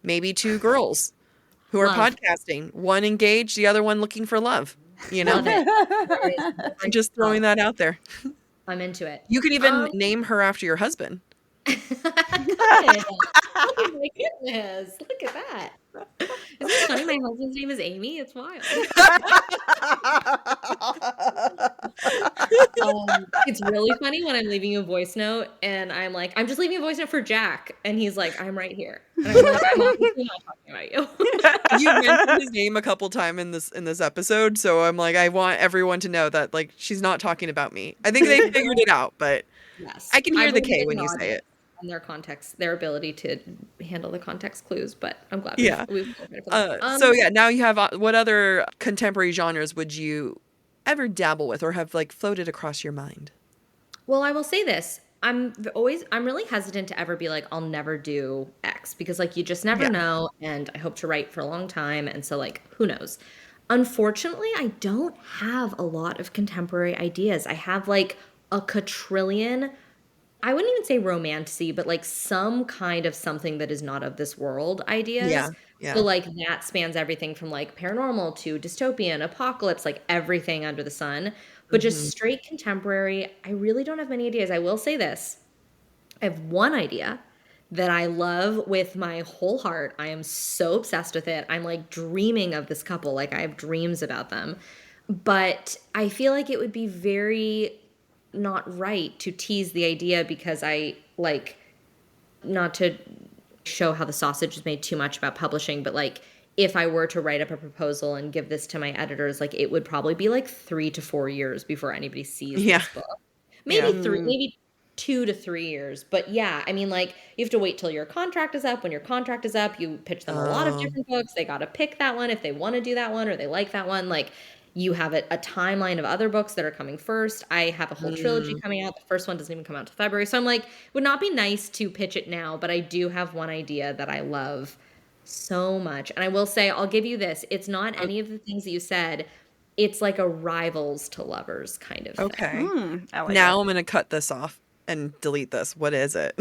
Maybe two girls who are podcasting. One engaged, the other one looking for love. You know? I'm just throwing that out there. I'm into it. You can even name her after your husband. Oh my goodness. Look at that. Isn't it funny? My husband's name is Amy. It's wild. It's really funny when I'm leaving a voice note and I'm like, I'm just leaving a voice note for Jack. And he's like, I'm right here. And I'm like, I'm obviously not talking about you. You mentioned his name a couple times in this episode. So I'm like, I want everyone to know that like she's not talking about me. I think they figured it out, but yes, I can hear the K when you say it. And their context, their ability to handle the context clues, but I'm glad we've so yeah, now you have what other contemporary genres would you ever dabble with or have like floated across your mind? Well, I will say this. I'm really hesitant to ever be like, I'll never do X, because like you just never know, and I hope to write for a long time, and so like who knows. Unfortunately, I don't have a lot of contemporary ideas. I have like a quadrillion, I wouldn't even say romantasy, but like some kind of something that is not of this world ideas. Yeah. So like that spans everything from like paranormal to dystopian, apocalypse, like everything under the sun. But just straight contemporary, I really don't have many ideas. I will say this. I have one idea that I love with my whole heart. I am so obsessed with it. I'm like dreaming of this couple. Like I have dreams about them. But I feel like it would be very not right to tease the idea, because I like, not to show how the sausage is made too much about publishing, but like if I were to write up a proposal and give this to my editors, like it would probably be like 3 to 4 years before anybody sees this book. Maybe 2 to 3 years. But yeah, I mean, like you have to wait till your contract is up. When your contract is up, you pitch them a lot of different books. They got to pick that one if they want to do that one or they like that one. Like you have a timeline of other books that are coming first. I have a whole trilogy coming out. The first one doesn't even come out until February. So I'm like, would not be nice to pitch it now, but I do have one idea that I love so much. And I will say, I'll give you this. It's not any of the things that you said. It's like a rivals to lovers kind of thing. I like now I'm going to cut this off and delete this. What is it?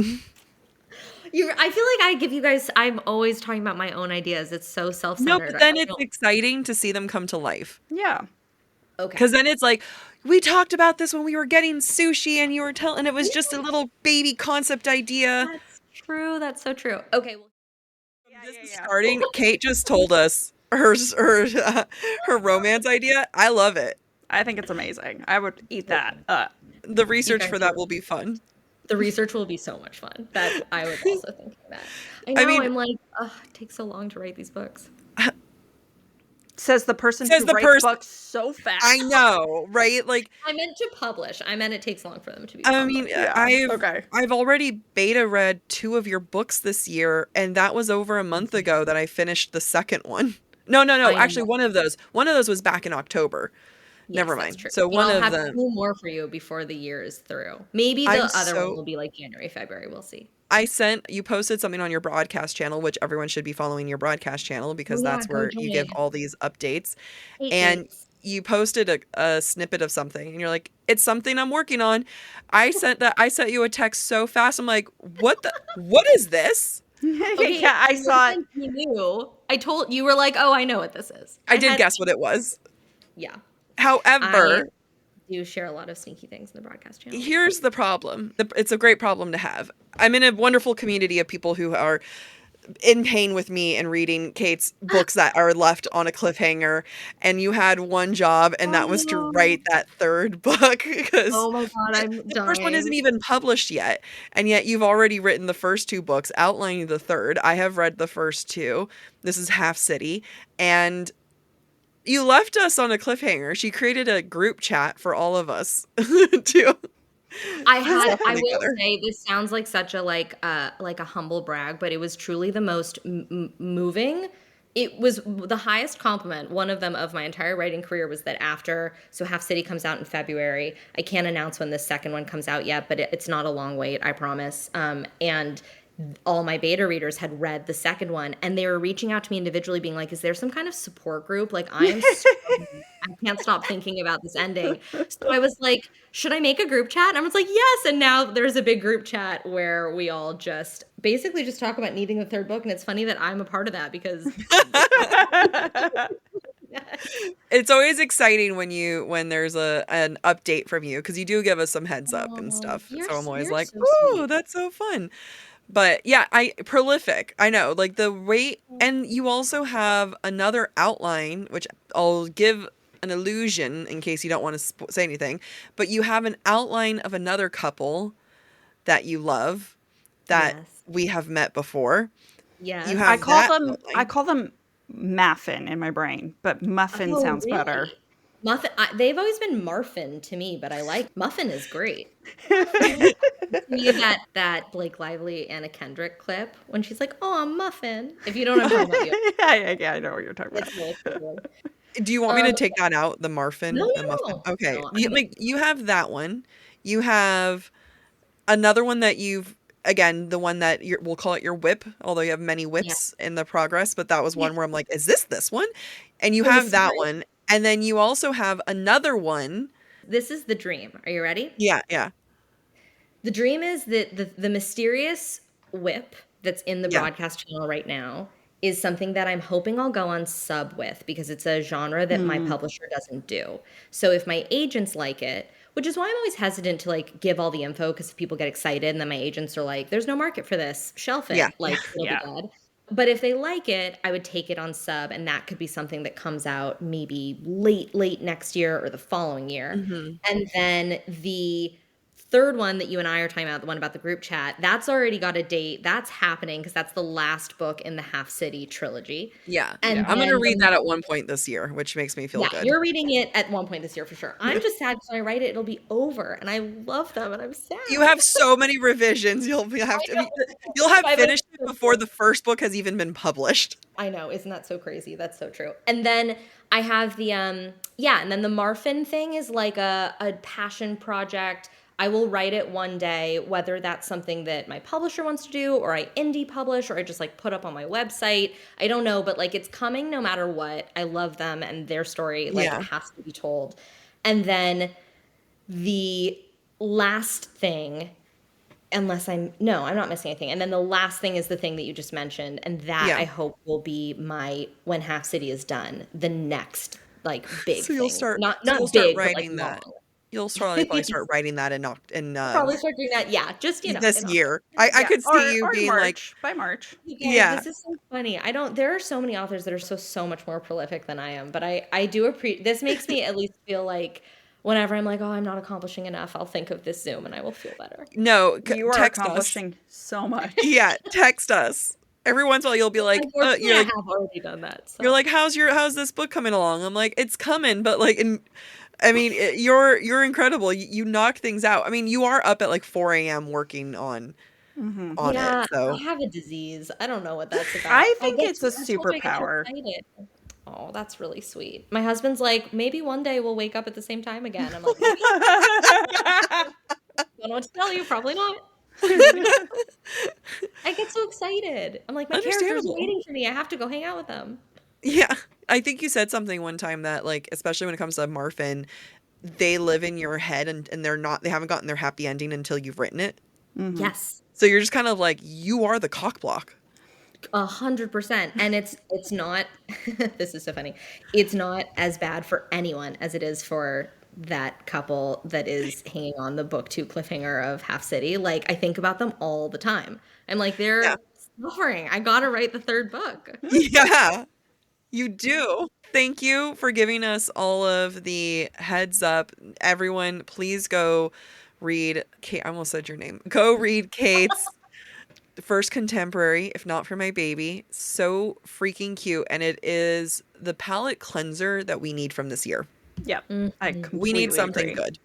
I feel like I give you guys, I'm always talking about my own ideas. It's so self-centered. No, but then it's exciting to see them come to life. Yeah. Okay. Because then it's like, we talked about this when we were getting sushi and you were telling, and it was just a little baby concept idea. That's true. That's so true. Okay. Well, this is starting. Kate just told us her romance idea. I love it. I think it's amazing. I would eat that. The research for that will be fun. The research will be so much fun. That I was also thinking that. I mean, I'm like, it takes so long to write these books. Says the person who writes books so fast. I know, right? Like I meant to publish. I meant it takes long for them to be published. I've already beta read 2 of your books this year, and that was over a month ago that I finished the second one. No. Actually, one of those was back in October. Yes, never mind. True. So one I'll of have them. 2 more for you before the year is through. Maybe the other one will be like January, February. We'll see. You posted something on your broadcast channel, which everyone should be following your broadcast channel because Oh yeah, that's go where you give join. all these updates. Hey, And Kates. you posted a snippet of something and you're like, it's something I'm working on. I sent you a text so fast. I'm like, what is this? Okay, Yeah, I saw it. you knew. I told you were like, oh, I know what this is. I did guess what it was. Yeah. I However, do share a lot of sneaky things in the broadcast channel. here's the problem. It's a great problem to have. I'm in a wonderful community of people who are in pain with me and reading Kate's books that are left on a cliffhanger, and you had one job, and that was to write that third book because Oh my God, I'm the first one isn't dying. even published yet, and yet you've already written the first two books outlining the third. I have read the first two. This is Half City, and you left us on a cliffhanger. She created a group chat for all of us to I will together. say this sounds like such a like a humble brag, but it was truly the most moving. It was the highest compliment, one of them of my entire writing career, was that so Half City comes out in February. I can't announce when the second one comes out yet, but it's not a long wait, I promise. And all my beta readers had read the second one, and they were reaching out to me individually being like, is there some kind of support group? Like, I can't stop thinking about this ending. So I was like, should I make a group chat? And I was like, yes. And now there's a big group chat where we all just basically just talk about needing the third book. And it's funny that I'm a part of that because It's always exciting when there's an update from you because you do give us some heads up and stuff. So I'm always like, so "Ooh, sweet. that's so fun." But yeah, prolific. I know, like the rate, and you also have another outline, which I'll give an illusion in case you don't want to say anything. But you have an outline of another couple that you love that Yes. we have met before. Yes. You have that outline. I call them Maffin in my brain, but Muffin Oh, sounds better. really? Muffin. They've always been Marfin to me, but I like Muffin is great. You that Blake Lively Anna Kendrick clip when she's like, "Oh, I'm Muffin." If you don't know what I'm talking about, Yeah, I know what you're talking about. it's really cool. Do you want me to take that out? The Marfin? No, The Muffin? no, Okay. no. You have that one. You have another one that again, the one that we'll call it your whip, although you have many Yeah. whips in the progress, but that was one where I'm like, is this one? And you Oh, have this that is one. And then you also have another one. This is the dream. Are you ready? Yeah, yeah. The dream is that the mysterious whip that's in the Yeah. broadcast channel right now is something that I'm hoping I'll go on sub with because it's a genre that my publisher doesn't do. So if my agents like it, which is why I'm always hesitant to like give all the info because people get excited and then my agents are like, there's no market for this, shelf it, Yeah. like it'll be dead. But if they like it, I would take it on sub, and that could be something that comes out maybe late next year or the following year. And then the third one that you and I are talking about, the one about the group chat, that's already got a date. That's happening because that's the last book in the Half City trilogy. Yeah. And I'm going to then read that at one point this year, which makes me feel yeah, good. you're reading it at one point this year for sure. I'm just sad because when I write it, it'll be over, and I love them, and I'm sad. You have so many revisions. You'll have finished it before the first book has even been published. I know, isn't that so crazy? That's so true. And then I have the and then the Marfin thing is like a passion project. I will write it one day, whether that's something that my publisher wants to do or I indie publish or I just like put up on my website. I don't know, but like it's coming no matter what. I love them and their story like has to be told. And then the last thing, I'm not missing anything. And then the last thing is the thing that you just mentioned. And that I hope will be my, when Half City is done, the next like big thing. Not big, but like long. You'll probably start writing that in probably start doing that. Yeah, just this year. I could see you being March, by March. Yeah, this is so funny. There are so many authors that are so much more prolific than I am, but I do appreciate. This makes me at least feel like whenever I'm like, oh, I'm not accomplishing enough, I'll think of this Zoom and I will feel better. No, you are text accomplishing us. so much. Yeah, text us. Every once in a while, you'll be like, I have already done that. So. You're like, how's this book coming along? I'm like, it's coming, but like you're incredible. You knock things out. I mean, you are up at like 4 a.m. working on it. So I have a disease. I don't know what that's about. I think it's a superpower. Oh, that's really sweet. My husband's like, maybe one day we'll wake up at the same time again. I'm like, I don't know what to tell you. Probably not. I get so excited. I'm like, my characters are Understandable. waiting for me. I have to go hang out with them. Yeah. I think you said something one time that, like, especially when it comes to Marfin, they live in your head and they haven't gotten their happy ending until you've written it. Yes. So you're just kind of like, you are the cock block. 100%. And it's not, this is so funny. It's not as bad for anyone as it is for that couple that is hanging on the book 2 cliffhanger of Half City. Like, I think about them all the time. I'm like, they're suffering. I gotta write the 3rd book. Yeah, you do. Thank you for giving us all of the heads up. Everyone, please go read Kate. I almost said your name. Go read Kate's first contemporary, If Not For My Baby. So freaking cute. And it is the palette cleanser that we need from this year. Yep. I completely We need something agree. good.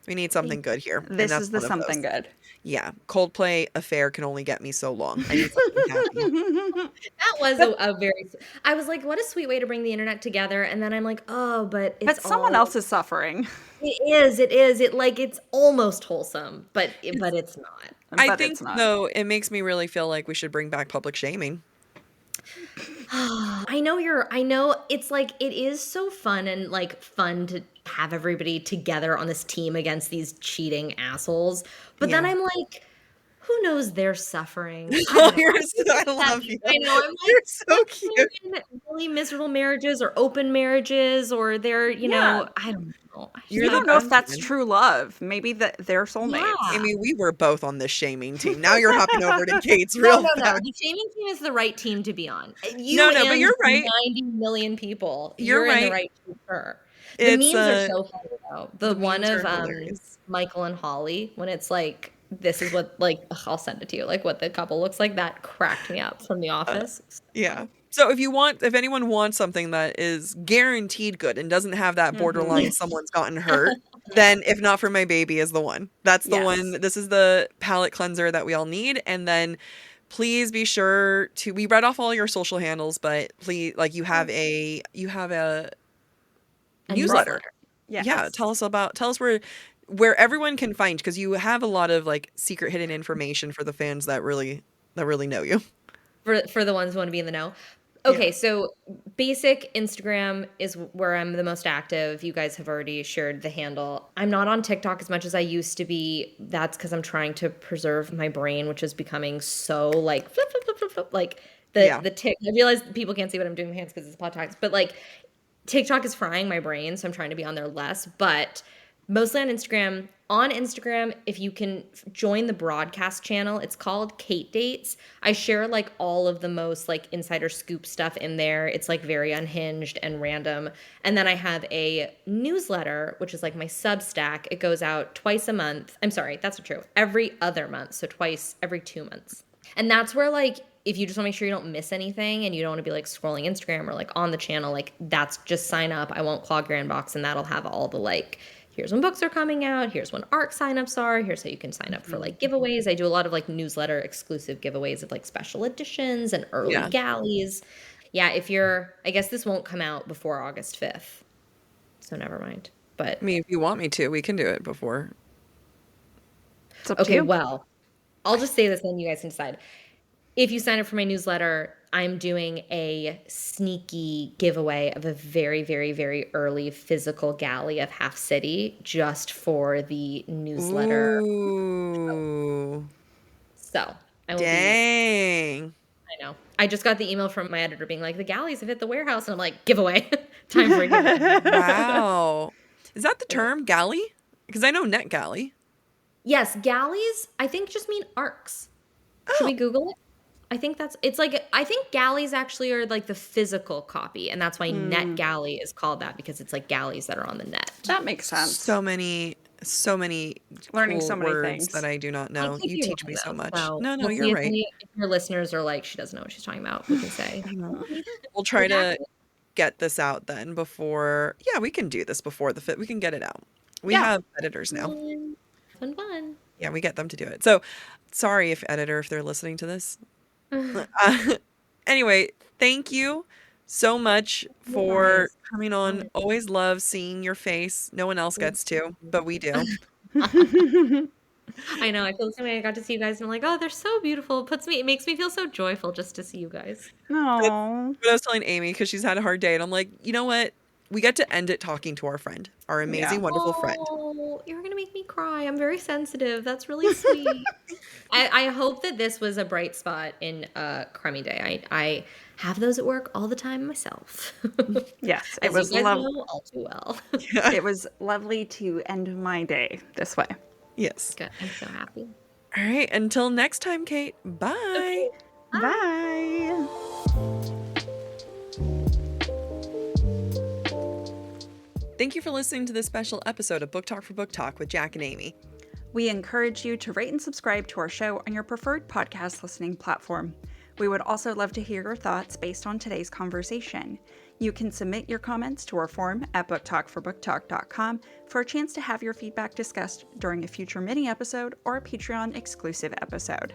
We need something good here. and This that's is the one of something those. good. Yeah. Coldplay Affair can only get me so long. I need something happy. That was a very, I was like, what a sweet way to bring the internet together. And then I'm like, oh, but it's But someone all, else is suffering. It is. It's almost wholesome, but it's not. I But think, it's not. though, it makes me really feel like we should bring back public shaming. I know it's like, it is so fun and like fun to have everybody together on this team against these cheating assholes. But then Yeah. I'm like, who knows they're suffering? I Oh, don't know. I love you. I know. I'm like, You're so they're cute. in really miserable marriages or open marriages, or they're, you know, I don't know. You're You the don't know if best that's one. true love. Maybe they're soulmates. Yeah. I mean, we were both on this shaming team. Now you're hopping over to Kate's No, real no. fast. The shaming team is the right team to be on. You No, but and you're right. 90 million people. You're in the right. right team for her. It's, The memes are so funny though. The one memes of are hilarious. Michael and Holly, when it's like, this is what, like, I'll send it to you, like what the couple looks like, that cracked me up from The Office. Yeah. So if anyone wants something that is guaranteed good and doesn't have that borderline someone's gotten hurt, then If Not For My Baby is the one. That's the one. This is the palette cleanser that we all need. And then please be sure to, we read off all your social handles, but please, like, you have a newsletter. Yes. Yeah. Tell us where everyone can find, because you have a lot of like secret hidden information for the fans that really know you. For the ones who want to be in the know. Okay, so basic Instagram is where I'm the most active. You guys have already shared the handle. I'm not on TikTok as much as I used to be. That's because I'm trying to preserve my brain, which is becoming so like flip, flip, flip, flip, flip. Like the tick. I realize people can't see what I'm doing with my hands because it's podcast, but like TikTok is frying my brain, so I'm trying to be on there less, but mostly on Instagram. On Instagram, if you can join the broadcast channel, it's called Kate Dates. I share like all of the most like insider scoop stuff in there. It's like very unhinged and random. And then I have a newsletter, which is like my Substack. It goes out twice a month. I'm sorry, that's not true. Every other month. So twice every 2 months. And that's where like, if you just want to make sure you don't miss anything and you don't want to be like scrolling Instagram or like on the channel, like that's just sign up. I won't clog your inbox, and that'll have all the like, here's when books are coming out, here's when ARC signups are, here's how you can sign up for like giveaways. I do a lot of like newsletter exclusive giveaways of like special editions and early galleys. Yeah, I guess this won't come out before August 5th. So never mind. But I mean, if you want me to, we can do it before. It's up to okay, you. well, I'll just say this and then you guys can decide. If you sign up for my newsletter, I'm doing a sneaky giveaway of a very, very, very early physical galley of Half City just for the newsletter. Ooh. So I will Dang. I know. I just got the email from my editor being like, the galleys have hit the warehouse. And I'm like, giveaway. Time for a giveaway. Wow. Is that the term, galley? Because I know net galley. Yes, galleys, I think just mean arcs. Should we Google it? I think I think galleys actually are like the physical copy, and that's why net galley is called that, because it's like galleys that are on the net. That makes sense. So many Learning cool so many words things that I do not know. You teach me so much. So No, we'll see you're if right. if your listeners are like, she doesn't know what she's talking about, we can say. We'll try to get this out then before. Yeah, we can do this before the fit. We can get it out. We have editors now. Fun. Yeah, we get them to do it. So sorry if they're listening to this. Anyway, thank you so much for coming on. Always love seeing your face. No one else gets to, but we do. I know. I feel the same way. I got to see you guys and I'm like, oh, they're so beautiful. It makes me feel so joyful just to see you guys. Oh, But I was telling Amy because she's had a hard day, and I'm like, you know what? We get to end it talking to our friend, our amazing, wonderful friend. Oh, you're gonna make me cry. I'm very sensitive. That's really sweet. I hope that this was a bright spot in crummy day. I have those at work all the time myself. yes, As you guys know all too well. It was lovely to end my day this way. Yes. Good. I'm so happy. All right. Until next time, Kate. Bye. Okay. Bye. Thank you for listening to this special episode of Book Talk for Book Talk with Jack and Amy. We encourage you to rate and subscribe to our show on your preferred podcast listening platform. We would also love to hear your thoughts based on today's conversation. You can submit your comments to our form at booktalkforbooktalk.com for a chance to have your feedback discussed during a future mini episode or a Patreon exclusive episode.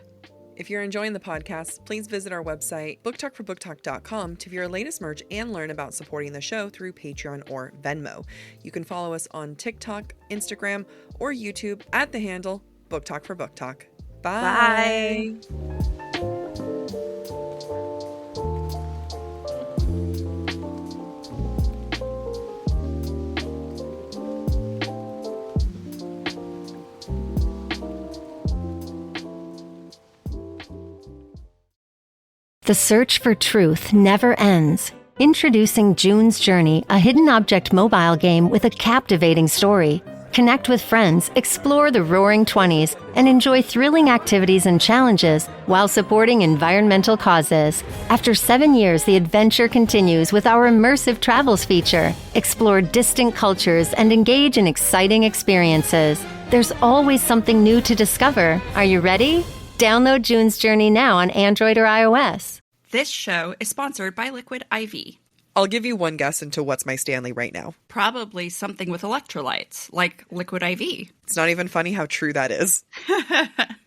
If you're enjoying the podcast, please visit our website, booktalkforbooktalk.com, to view our latest merch and learn about supporting the show through Patreon or Venmo. You can follow us on TikTok, Instagram, or YouTube at the handle Book Talk for Book Talk. Bye. The search for truth never ends. Introducing June's Journey, a hidden object mobile game with a captivating story. Connect with friends, explore the roaring 20s, and enjoy thrilling activities and challenges while supporting environmental causes. After 7 years, the adventure continues with our immersive travels feature. Explore distant cultures and engage in exciting experiences. There's always something new to discover. Are you ready? Download June's Journey now on Android or iOS. This show is sponsored by Liquid IV. I'll give you one guess into what's my Stanley right now. Probably something with electrolytes, like Liquid IV. It's not even funny how true that is.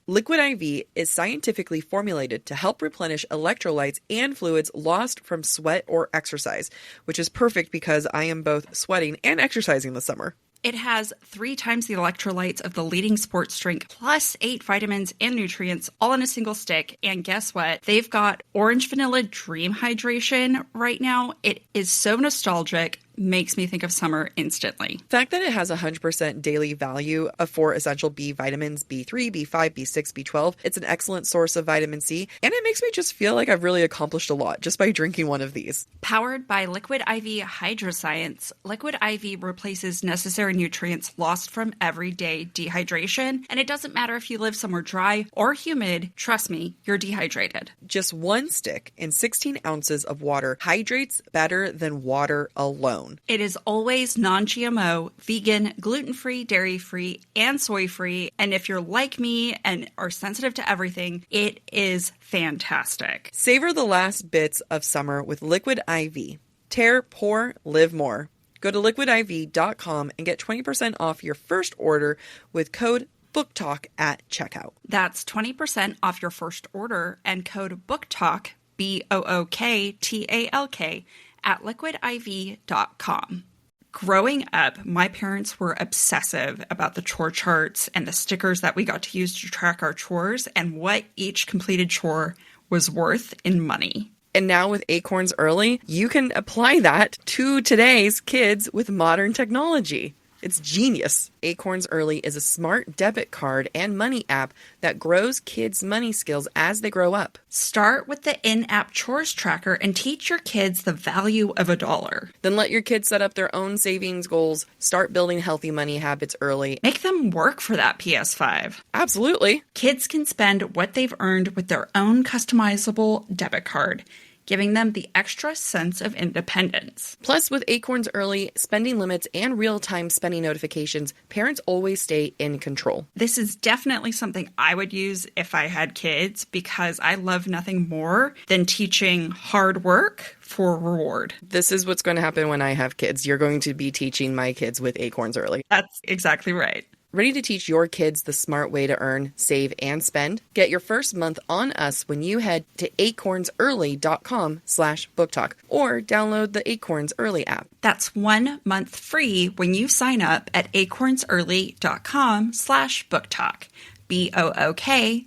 Liquid IV is scientifically formulated to help replenish electrolytes and fluids lost from sweat or exercise, which is perfect because I am both sweating and exercising this summer. It has 3 times the electrolytes of the leading sports drink, plus 8 vitamins and nutrients, all in a single stick. And guess what? They've got orange vanilla dream hydration right now. It is so nostalgic. Makes me think of summer instantly. The fact that it has 100% daily value of 4 essential B vitamins, B3, B5, B6, B12, it's an excellent source of vitamin C, and it makes me just feel like I've really accomplished a lot just by drinking one of these. Powered by Liquid IV Hydroscience, Liquid IV replaces necessary nutrients lost from everyday dehydration, and it doesn't matter if you live somewhere dry or humid, trust me, you're dehydrated. Just 1 stick in 16 ounces of water hydrates better than water alone. It is always non-GMO, vegan, gluten-free, dairy-free, and soy-free. And if you're like me and are sensitive to everything, it is fantastic. Savor the last bits of summer with Liquid IV. Tear, pour, live more. Go to liquidiv.com and get 20% off your first order with code BOOKTALK at checkout. That's 20% off your first order and code BOOKTALK, BOOKTALK, at liquidiv.com. Growing up, my parents were obsessive about the chore charts and the stickers that we got to use to track our chores and what each completed chore was worth in money. And now with Acorns Early, you can apply that to today's kids with modern technology. It's genius. Acorns Early is a smart debit card and money app that grows kids' money skills as they grow up. Start with the in-app chores tracker and teach your kids the value of $1. Then let your kids set up their own savings goals, start building healthy money habits early. Make them work for that PS5. Absolutely. Kids can spend what they've earned with their own customizable debit card, giving them the extra sense of independence. Plus, with Acorns Early, spending limits, and real-time spending notifications, parents always stay in control. This is definitely something I would use if I had kids because I love nothing more than teaching hard work for reward. This is what's going to happen when I have kids. You're going to be teaching my kids with Acorns Early. That's exactly right. Ready to teach your kids the smart way to earn, save, and spend? Get your first month on us when you head to acornsearly.com/booktalk or download the Acorns Early app. That's 1 month free when you sign up at acornsearly.com/booktalk. BOOKTALK.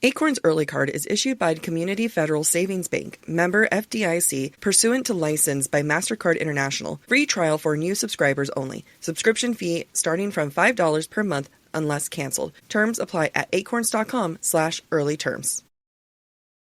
Acorn's Early Card is issued by Community Federal Savings Bank, member FDIC, pursuant to license by MasterCard International. Free trial for new subscribers only. Subscription fee starting from $5 per month unless canceled. Terms apply at acorns.com/early terms.